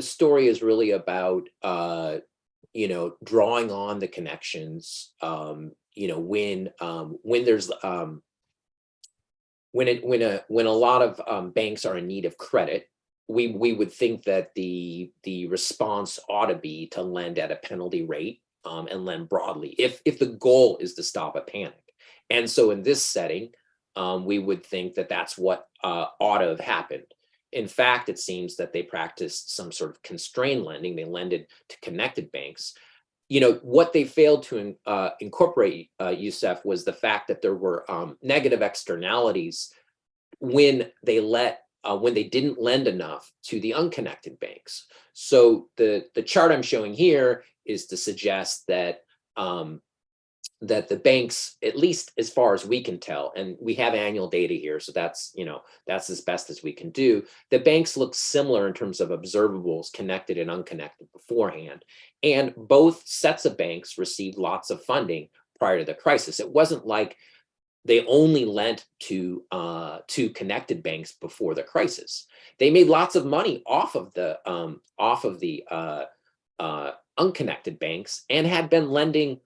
story is really about drawing on the connections. When there's when a lot of banks are in need of credit, we would think that the response ought to be to lend at a penalty rate and lend broadly if the goal is to stop a panic. And so in this setting, we would think that that's what ought to have happened. In fact, it seems that they practiced some sort of constrained lending. They lended to connected banks. What they failed to incorporate, Youssef, was the fact that there were negative externalities when they didn't lend enough to the unconnected banks. So the chart I'm showing here is to suggest that that the banks, at least as far as we can tell, and we have annual data here, so that's as best as we can do, the banks look similar in terms of observables, connected and unconnected beforehand. And both sets of banks received lots of funding prior to the crisis. It wasn't like they only lent to connected banks before the crisis. They made lots of money off of the unconnected banks and had been lending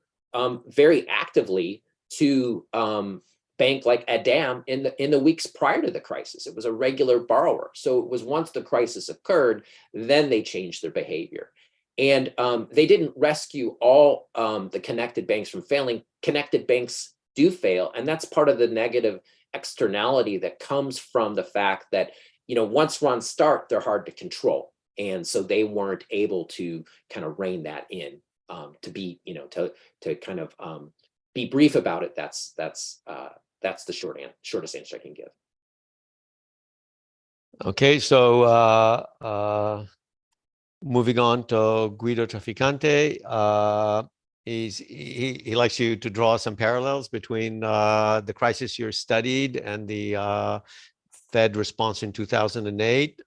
very actively to bank like Adam in the weeks prior to the crisis. It was a regular borrower. So it was once the crisis occurred, then they changed their behavior. And they didn't rescue all the connected banks from failing. Connected banks do fail, and that's part of the negative externality that comes from the fact that once runs start, they're hard to control, and so they weren't able to kind of rein that in. To be to kind of be brief about it. That's the shortest answer I can give. Okay, so moving on to Guido Traficante. He likes you to draw some parallels between the crisis you studied and the Fed response in 2008.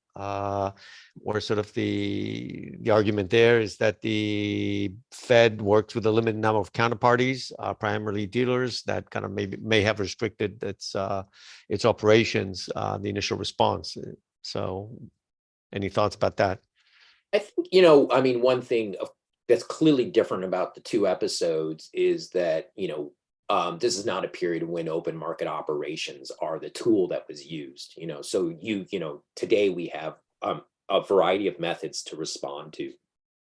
Where sort of the argument there is that the Fed worked with a limited number of counterparties, primarily dealers, that kind of may have restricted its operations, the initial response. So, any thoughts about that? I think one thing that's clearly different about the two episodes is that this is not a period when open market operations are the tool that was used. So today we have a variety of methods to respond to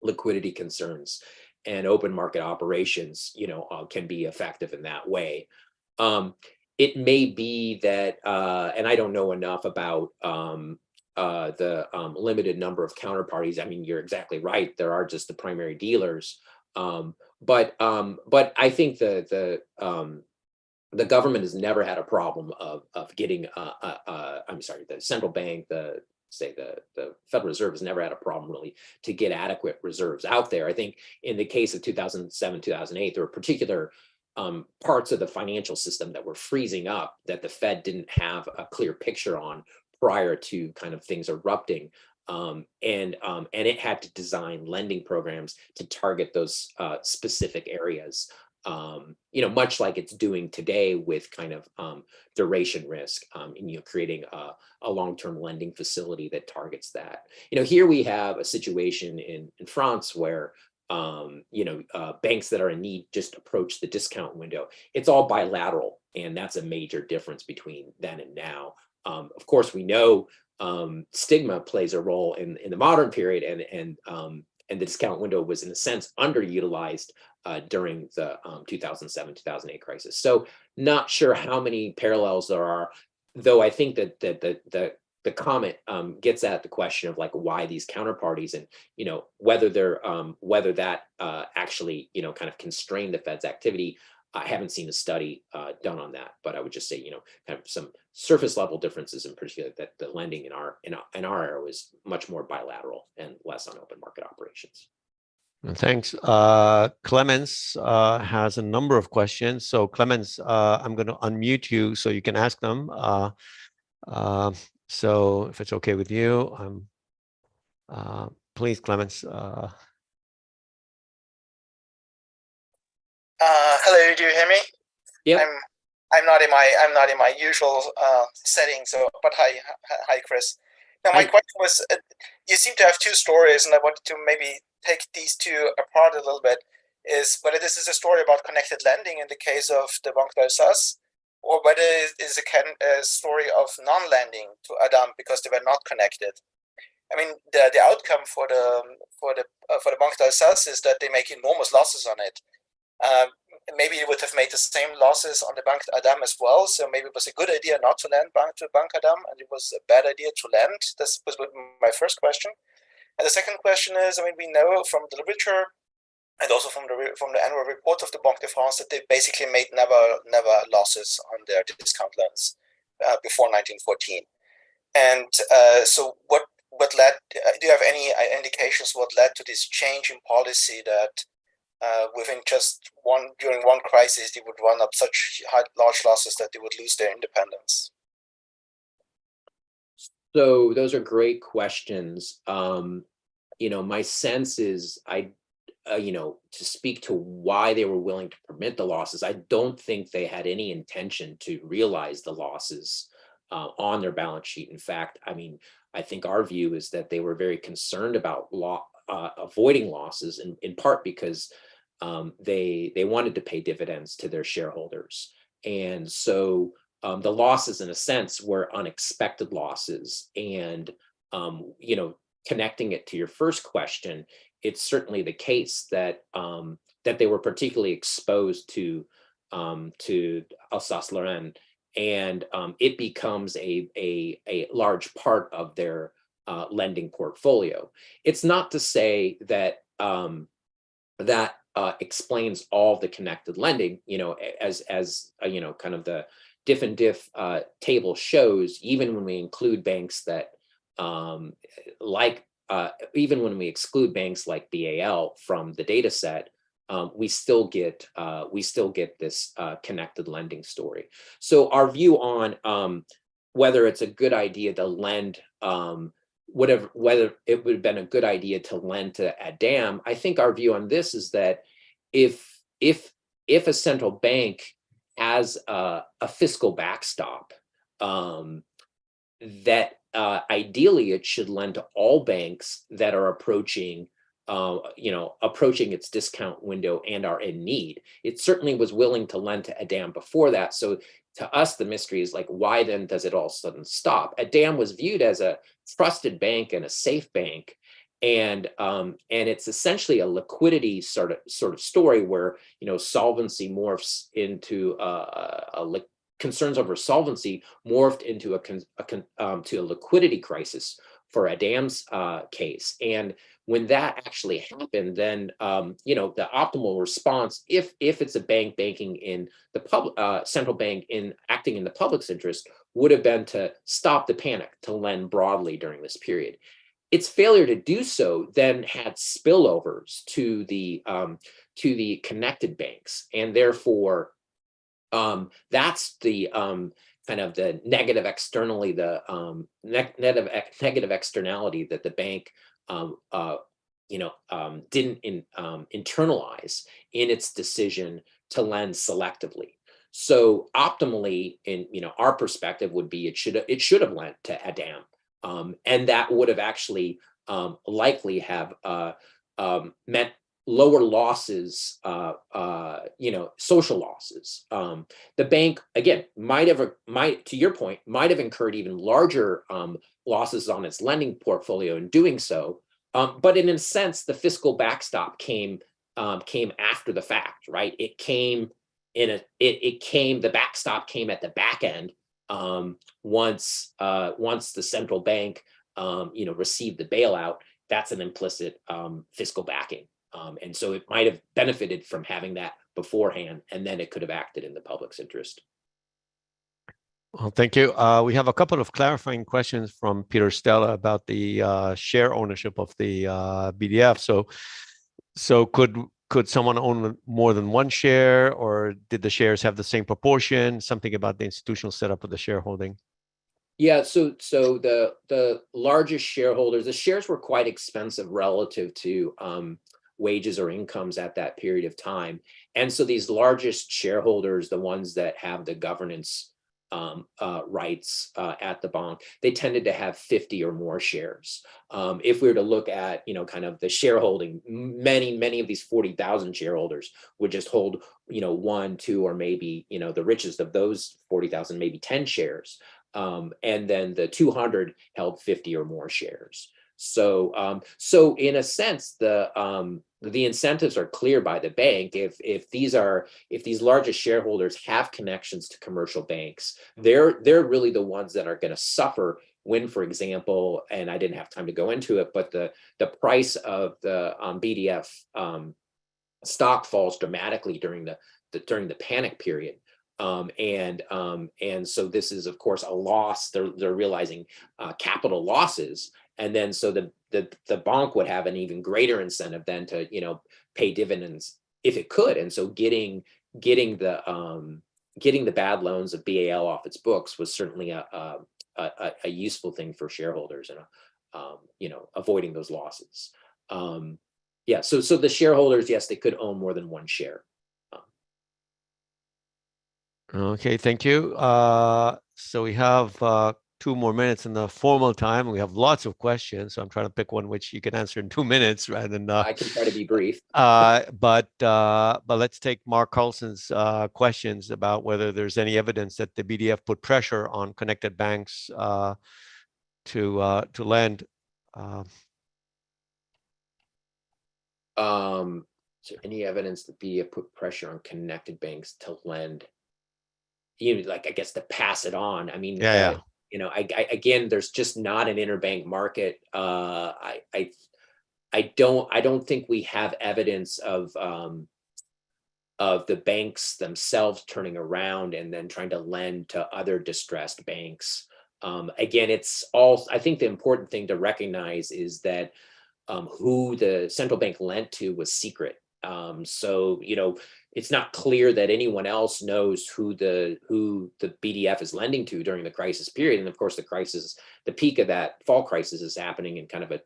liquidity concerns, and open market operations, can be effective in that way. It may be that, and I don't know enough about the limited number of counterparties. I mean, you're exactly right. There are just the primary dealers, but I think the government has never had a problem of getting. I'm sorry, the central bank, the Federal Reserve has never had a problem really to get adequate reserves out there. I think in the case of 2007, 2008, there were particular parts of the financial system that were freezing up that the Fed didn't have a clear picture on prior to kind of things erupting. And it had to design lending programs to target those specific areas. much like it's doing today with kind of duration risk, and creating a long-term lending facility that targets that. Here we have a situation in France where banks that are in need just approach the discount window. It's all bilateral, and that's a major difference between then and now. Of course, we know stigma plays a role in the modern period, and the discount window was, in a sense, underutilized during the 2007-2008 crisis. So not sure how many parallels there are, though I think that the comment gets at the question of like why these counterparties, and whether that actually kind of constrained the Fed's activity. I haven't seen a study done on that, but I would just say kind of some surface level differences, in particular that the lending in our era was much more bilateral and less on open market operations. Thanks. Clemens has a number of questions. So Clemens, I'm going to unmute you so you can ask them. So if it's okay with you, please, Clemens. Hello, do you hear me? Yeah. I'm not in my usual setting. So, but hi, Kris. Now, my question was, you seem to have two stories, and I wanted to maybe take these two apart a little bit. Is whether this is a story about connected lending in the case of the Banque d'Alsace, or whether it is a story of non-lending to Adam because they were not connected. I mean, the outcome for the Banque d'Alsace is that they make enormous losses on it. Maybe it would have made the same losses on the Banque Adam as well. So maybe it was a good idea not to lend to Banque Adam, and it was a bad idea to lend. This was my first question. And the second question is, I mean, we know from the literature and also from the annual report of the Banque de France that they basically made never losses on their discount loans before 1914. And so what led? Do you have any indications what led to this change in policy that within just during one crisis, they would run up such large losses that they would lose their independence? So those are great questions. My sense is to speak to why they were willing to permit the losses. I don't think they had any intention to realize the losses on their balance sheet. In fact, I think our view is that they were very concerned about avoiding losses, in part because they wanted to pay dividends to their shareholders. And so the losses, in a sense, were unexpected losses. And, connecting it to your first question, it's certainly the case that they were particularly exposed to Alsace-Lorraine, and it becomes a large part of their lending portfolio. It's not to say that that explains all the connected lending, as kind of the diff and diff table shows. Even when we include banks that even when we exclude banks like BAL from the data set, we still get this connected lending story. So our view on whether it's a good idea to lend, whether it would have been a good idea to lend to Adam, I think our view on this is that if a central bank has a fiscal backstop, that ideally it should lend to all banks that are approaching its discount window and are in need. It certainly was willing to lend to Adam before that. So to us, the mystery is like, why then does it all of a sudden stop? Adam was viewed as a trusted bank and a safe bank. And it's essentially a liquidity sort of story where, solvency morphs into concerns over solvency morphed into to a liquidity crisis for Adam's case. And when that actually happened, then the optimal response, if it's a bank banking in the public, central bank acting in the public's interest, would have been to stop the panic, to lend broadly during this period. Its failure to do so then had spillovers to the connected banks, and therefore that's the kind of the negative externality, negative externality that the bank didn't internalize in its decision to lend selectively. So optimally, in our perspective, would be it should have lent to Adam, and that would have actually likely have meant lower losses, social losses. The bank, again, to your point, might have incurred even larger losses on its lending portfolio in doing so. But in a sense, the fiscal backstop came after the fact, right? The backstop came at the back end, once the central bank received the bailout. That's an implicit fiscal backing. And so it might have benefited from having that beforehand, and then it could have acted in the public's interest. Well, thank you. We have a couple of clarifying questions from Peter Stella about the share ownership of the BDF. So could someone own more than one share, or did the shares have the same proportion? Something about the institutional setup of the shareholding. Yeah, so the largest shareholders, the shares were quite expensive relative to wages or incomes at that period of time. And so these largest shareholders, the ones that have the governance rights at the bank, they tended to have 50 or more shares. If we were to look at, kind of the shareholding, many of these 40,000 shareholders would just hold, 1, 2, or maybe, the richest of those 40,000, maybe 10 shares. And then the 200 held 50 or more shares. So in a sense, the incentives are clear by the bank. If these largest shareholders have connections to commercial banks, they're really the ones that are going to suffer when, for example, and I didn't have time to go into it, but the price of the BDF stock falls dramatically during the panic period. And so this is, of course, a loss. They're realizing capital losses. And then so the bank would have an even greater incentive then to, pay dividends if it could. And so getting the bad loans of BAL off its books was certainly a useful thing for shareholders, and avoiding those losses. So the shareholders, yes, they could own more than one share. Okay, thank you. So we have 2 more minutes in the formal time. We have lots of questions, so I'm trying to pick one which you can answer in 2 minutes rather than. I can try to be brief. But let's take Mark Carlson's questions about whether there's any evidence that the BDF put pressure on connected banks to lend. Is there any evidence that BDF put pressure on connected banks to lend? I guess to pass it on. I mean, again, there's just not an interbank market. I don't think we have evidence of the banks themselves turning around and then trying to lend to other distressed banks. Again, I think the important thing to recognize is that who the central bank lent to was secret. So it's not clear that anyone else knows who the BDF is lending to during the crisis period. And of course, the peak of that fall crisis is happening in kind of a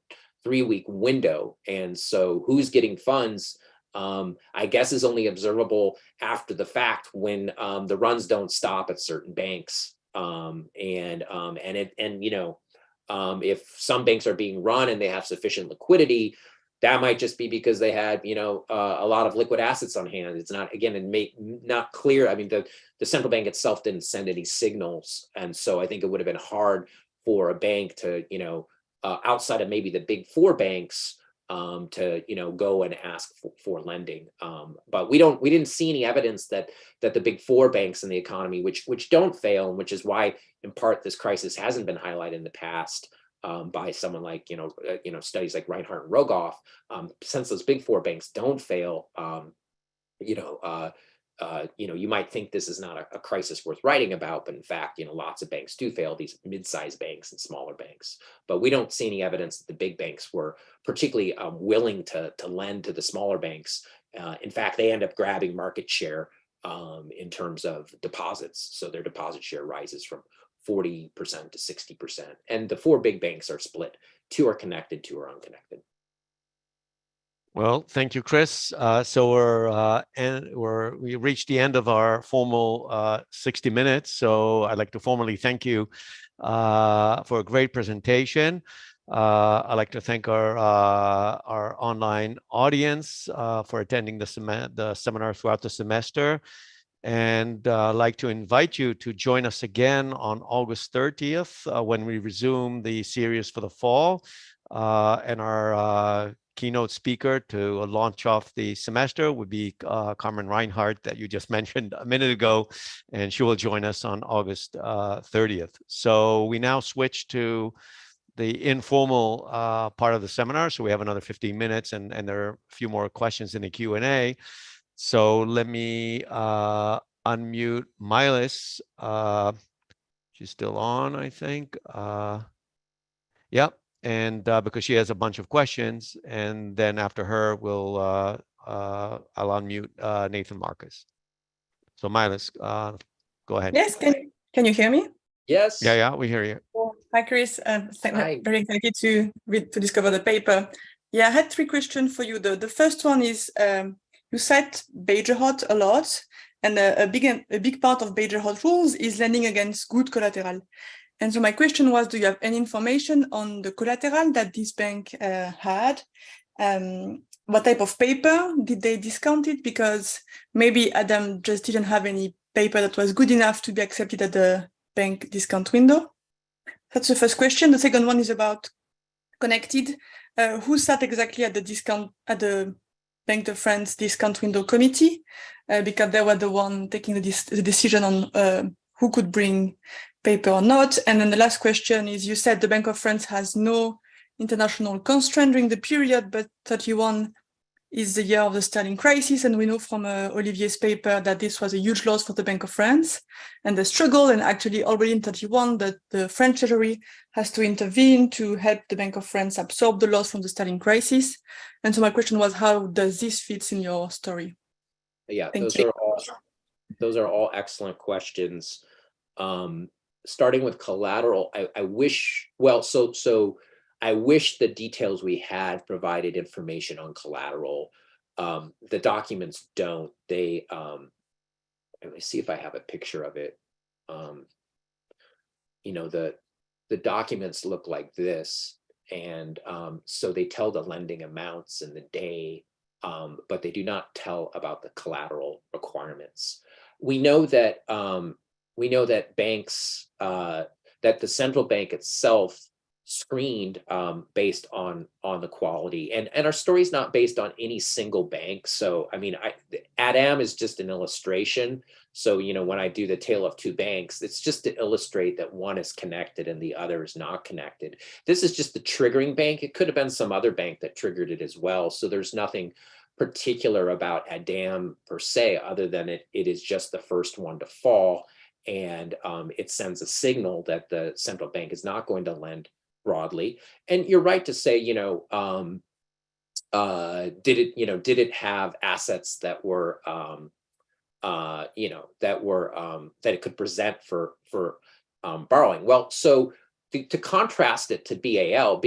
3-week window. And so who's getting funds, I guess, is only observable after the fact when the runs don't stop at certain banks. If some banks are being run and they have sufficient liquidity, that might just be because they had, a lot of liquid assets on hand. It's not, again, not clear. I mean, the central bank itself didn't send any signals. And so I think it would have been hard for a bank to, outside of maybe the big 4 banks, to, go and ask for lending. But we didn't see any evidence that the big 4 banks in the economy, which don't fail, and which is why, in part, this crisis hasn't been highlighted in the past by someone like, studies like Reinhardt and Rogoff, since those big 4 banks don't fail, you might think this is not a crisis worth writing about, but in fact, lots of banks do fail, these mid-sized banks and smaller banks. But we don't see any evidence that the big banks were particularly willing to lend to the smaller banks. In fact, they end up grabbing market share in terms of deposits. So their deposit share rises from 40% to 60%. And the 4 big banks are split. 2 are connected, 2 are unconnected. Well, thank you, Kris. So we reached the end of our formal 60 minutes. So I'd like to formally thank you for a great presentation. I'd like to thank our online audience for attending the seminar throughout the semester. And I'd like to invite you to join us again on August 30th when we resume the series for the fall. And our keynote speaker to launch off the semester would be Carmen Reinhardt that you just mentioned a minute ago, and she will join us on August 30th. So we now switch to the informal part of the seminar. So we have another 15 minutes and there are a few more questions in the Q&A. So let me unmute Miles. She's still on, I think. Yep. And because she has a bunch of questions, and then after her, I'll unmute Nathan Marcus. So Miles, go ahead. Yes, can you hear me? Yes. Yeah, we hear you. Hi, Kris. Hi. Very excited to discover the paper. Yeah, I had 3 questions for you. The first one is you cite Beijerhout a lot, and a big part of Beijerhout rules is lending against good collateral. And so my question was, do you have any information on the collateral that this bank had? What type of paper did they discount it? Because maybe Adam just didn't have any paper that was good enough to be accepted at the bank discount window. That's the first question. The second one is about Connected. Who sat exactly at the Bank of France discount window committee? Because they were the one taking the decision on who could bring paper or not. And then the last question is, you said the Bank of France has no international constraint during the period, but 31 is the year of the sterling crisis. And we know from Olivier's paper that this was a huge loss for the Bank of France and the struggle. And actually already in 31, that the French Treasury has to intervene to help the Bank of France absorb the loss from the sterling crisis. And so my question was, how does this fit in your story? Yeah, those are all excellent questions. Starting with collateral, I wish, well, so I wish the details we had provided information on collateral. The documents don't. Let me see if I have a picture of it. The documents look like this, and so they tell the lending amounts and the day, but they do not tell about the collateral requirements. We know that banks, that the central bank itself screened based on the quality, and our story is not based on any single bank. So I mean, Adam is just an illustration. So when I do the tale of 2 banks, it's just to illustrate that one is connected and the other is not connected. This is just the triggering bank. It could have been some other bank that triggered it as well. So there's nothing particular about Adam per se, other than it is just the first one to fall, and it sends a signal that the central bank is not going to lend broadly. And you're right to say, did it have assets that were, that it could present for borrowing? Well, so to contrast it to BAL,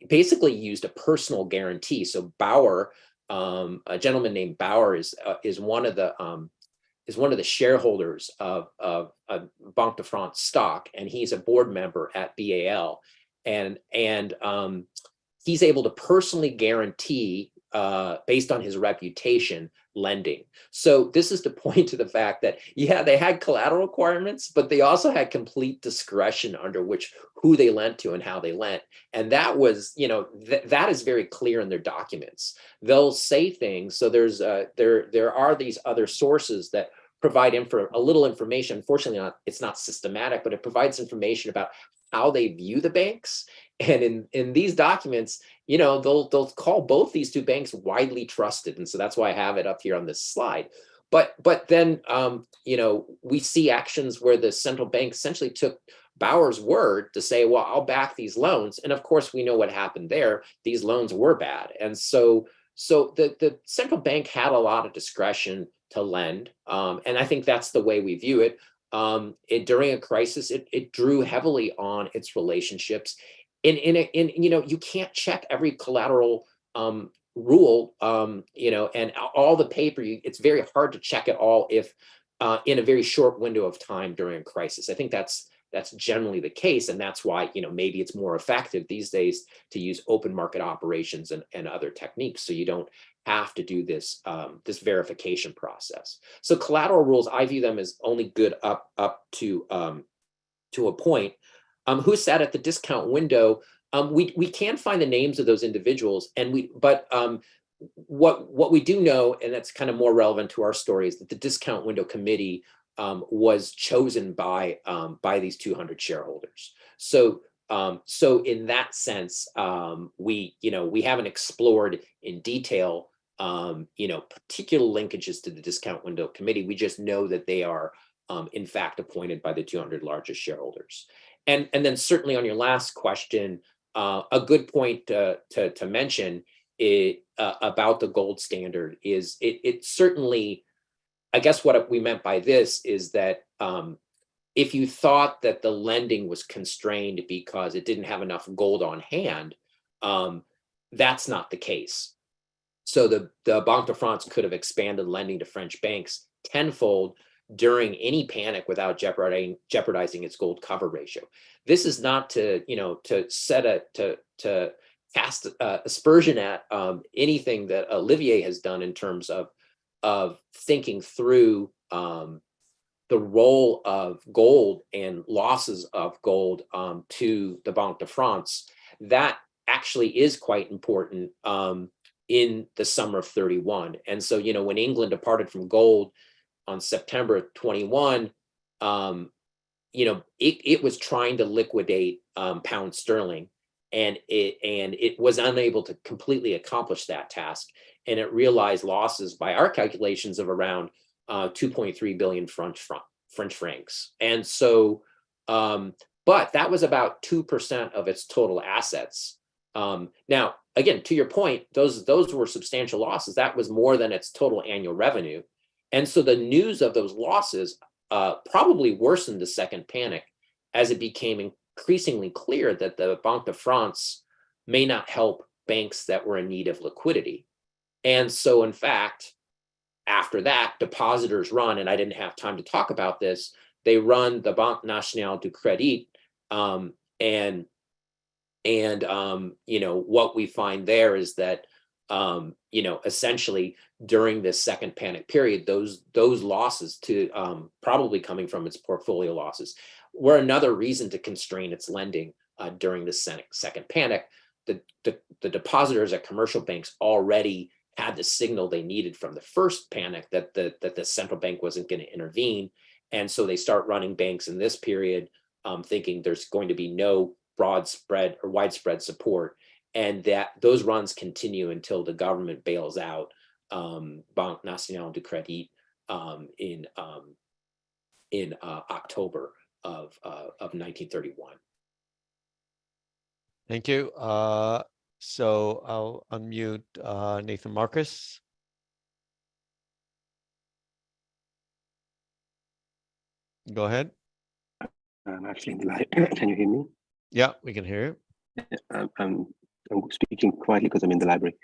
basically used a personal guarantee. So Bauer, a gentleman named Bauer, is one of the shareholders of Banque de France stock, and he's a board member at BAL, and he's able to personally guarantee, based on his reputation, lending. So this is to point to the fact that, yeah, they had collateral requirements, but they also had complete discretion under who they lent to and how they lent. And that was, that is very clear in their documents. They'll say things. So there are these other sources that provide a little information. Unfortunately, it's not systematic, but it provides information about how they view the banks. And in these documents, they'll call both these 2 banks widely trusted. And so that's why I have it up here on this slide. But then, we see actions where the central bank essentially took Bauer's word to say, well, I'll back these loans. And of course, we know what happened there. These loans were bad. And so the central bank had a lot of discretion to lend. And I think that's the way we view it. During a crisis, it drew heavily on its relationships. You can't check every collateral rule, and all the paper, it's very hard to check it all if in a very short window of time during a crisis. I think that's generally the case, and that's why maybe it's more effective these days to use open market operations and other techniques, so you don't have to do this this verification process. So collateral rules, I view them as only good up to a point. Who sat at the discount window? We can find the names of those individuals, but what we do know, and that's kind of more relevant to our story, is that the discount window committee was chosen by these 200 shareholders. So in that sense, we haven't explored in detail particular linkages to the discount window committee. We just know that they are in fact appointed by the 200 largest shareholders. And then certainly on your last question, a good point to mention about the gold standard is it certainly, I guess what we meant by this is that if you thought that the lending was constrained because it didn't have enough gold on hand, that's not the case. So the Banque de France could have expanded lending to French banks tenfold during any panic without jeopardizing its gold cover ratio. This is not to cast aspersion at anything that Olivier has done in terms of thinking through the role of gold and losses of gold to the Banque de France. That actually is quite important in the summer of 31. And so, when England departed from gold on September 21, it was trying to liquidate pound sterling, and it was unable to completely accomplish that task. And it realized losses by our calculations of around 2.3 billion French francs. And so, but that was about 2% of its total assets. Now, again, to your point, those were substantial losses. That was more than its total annual revenue. And so the news of those losses probably worsened the second panic, as it became increasingly clear that the Banque de France may not help banks that were in need of liquidity. And so, in fact, after that, depositors run, and I didn't have time to talk about this, they run the Banque Nationale du Crédit, and what we find there is that essentially during this second panic period, those losses to probably coming from its portfolio losses were another reason to constrain its lending during the second panic. The depositors at commercial banks already had the signal they needed from the first panic that the central bank wasn't going to intervene, and so they start running banks in this period, thinking there's going to be no broad-spread or widespread support, and that those runs continue until the government bails out Banque Nationale du Crédit in October of 1931. Thank you. So I'll unmute Nathan Marcus. Go ahead. I'm actually in the library. Can you hear me? Yeah, we can hear you. I'm speaking quietly because I'm in the library.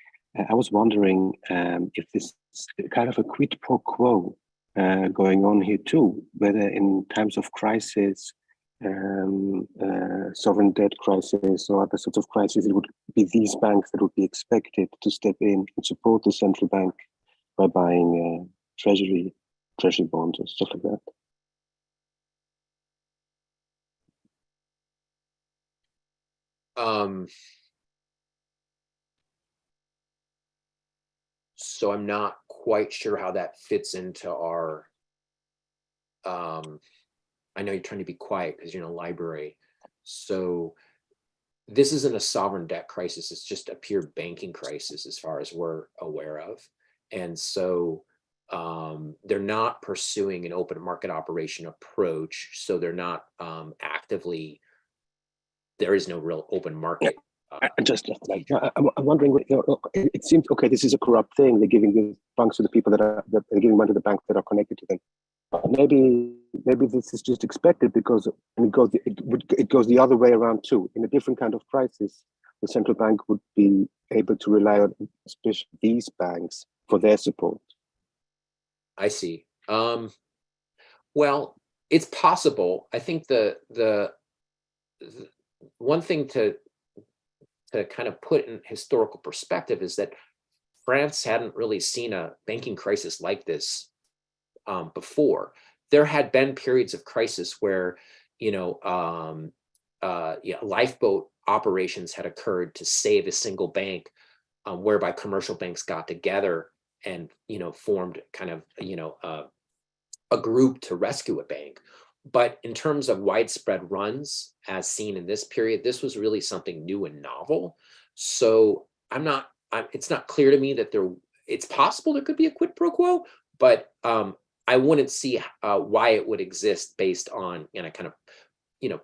I was wondering if this is kind of a quid pro quo going on here too, whether in times of crisis, sovereign debt crisis or other sorts of crises, it would be these banks that would be expected to step in and support the central bank by buying treasury bonds or stuff like that. So I'm not quite sure how that fits into our, I know you're trying to be quiet because you're in a library. So this isn't a sovereign debt crisis. It's just a pure banking crisis as far as we're aware of. And so they're not pursuing an open market operation approach. So they're not actively, there is no real open market. I'm wondering, it seems, okay, this is a corrupt thing. They're giving the banks to the people that they're giving money to the banks that are connected to them. But maybe this is just expected because it goes the other way around too. In a different kind of crisis, the central bank would be able to rely on especially these banks for their support. I see. Well, it's possible. I think the one thing to kind of put in historical perspective is that France hadn't really seen a banking crisis like this before. There had been periods of crisis where, lifeboat operations had occurred to save a single bank, whereby commercial banks got together and, formed kind of, a group to rescue a bank. But in terms of widespread runs, as seen in this period, this was really something new and novel. So it's not clear to me that it's possible there could be a quid pro quo, but I wouldn't see why it would exist based on kind of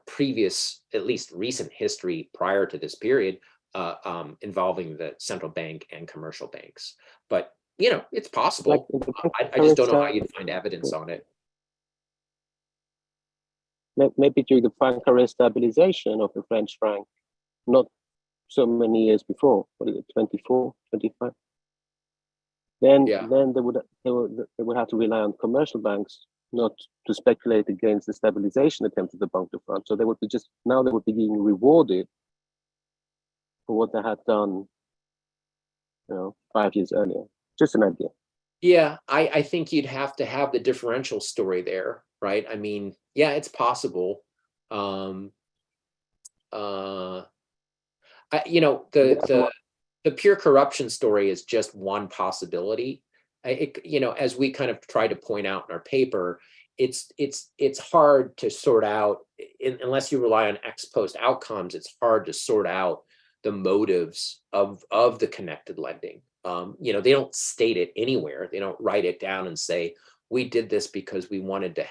previous, at least recent history prior to this period involving the central bank and commercial banks. But it's possible. I just don't know how you'd find evidence on it. Maybe during the Franco stabilization of the French franc, not so many years before, what is it, 24, 25? Then they would have to rely on commercial banks not to speculate against the stabilization attempt of the Banque de France. So they would be being rewarded for what they had done, 5 years earlier. Just an idea. Yeah, I think you'd have to have the differential story there, right? I mean, yeah, it's possible. The pure corruption story is just one possibility. As we kind of try to point out in our paper, it's hard to sort out unless you rely on ex post outcomes. It's hard to sort out the motives of the connected lending. They don't state it anywhere. They don't write it down and say, we did this because we wanted to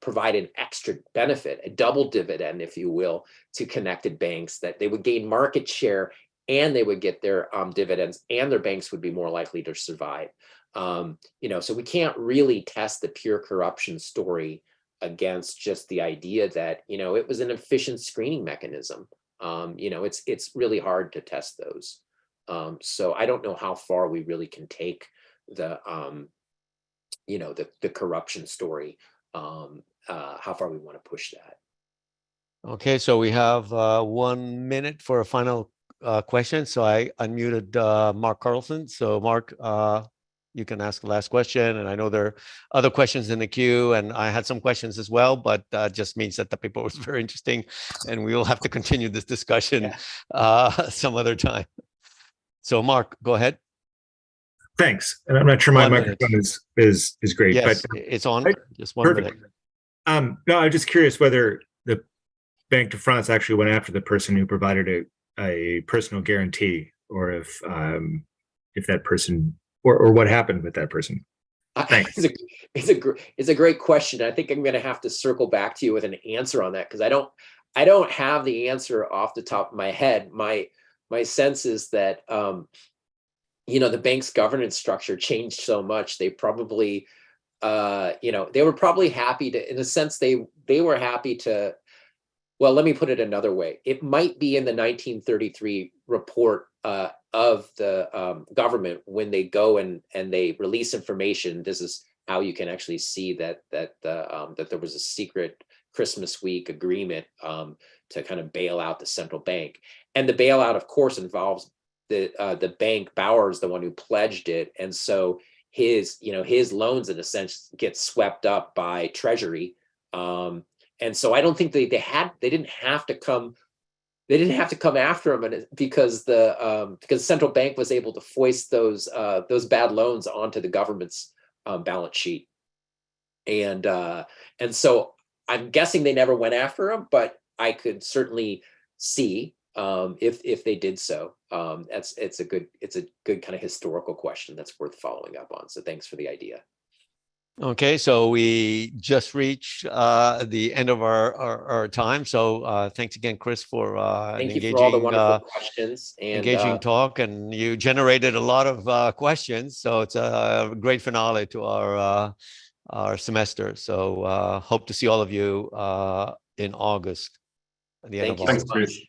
provide an extra benefit, a double dividend, if you will, to connected banks, that they would gain market share and they would get their dividends and their banks would be more likely to survive. So we can't really test the pure corruption story against just the idea that, it was an efficient screening mechanism. It's really hard to test those. So I don't know how far we really can take the corruption story, how far we want to push that. Okay, so we have 1 minute for a final question. So I unmuted Mark Carlson. So Mark, you can ask the last question. And I know there are other questions in the queue, and I had some questions as well, but just means that the paper was very interesting, and we will have to continue this discussion some other time. So Mark, go ahead. Thanks. And I'm not sure my microphone is great. Yes, but it's on. Just 1 perfect. minute. No, I'm just curious whether the Banque de France actually went after the person who provided a personal guarantee, or if that person, or what happened with that person. Thanks. It's a great question. I think I'm going to have to circle back to you with an answer on that, because I don't have the answer off the top of my head. My sense is that the bank's governance structure changed so much. They probably they were probably happy to, in a sense, they were happy to. Well, let me put it another way. It might be in the 1933 report of the government when they go and they release information. This is how you can actually see that there was a secret Christmas week agreement to kind of bail out the central bank. And the bailout, of course, involves the bank. Bauer is the one who pledged it, and so his loans in a sense get swept up by Treasury. And so I don't think they didn't have to come after him, because the central bank was able to foist those bad loans onto the government's balance sheet, and so I'm guessing they never went after him, but I could certainly see if they did so. It's a good kind of historical question that's worth following up on. So thanks for the idea. Okay, so we just reached the end of our time. So thanks again, Kris, for Thank you for all the wonderful questions and engaging talk, and you generated a lot of questions. So it's a great finale to our semester. So hope to see all of you in August at the end of August. Thank you so much.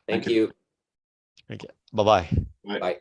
Thank you. Okay. Bye-bye. Bye. Bye.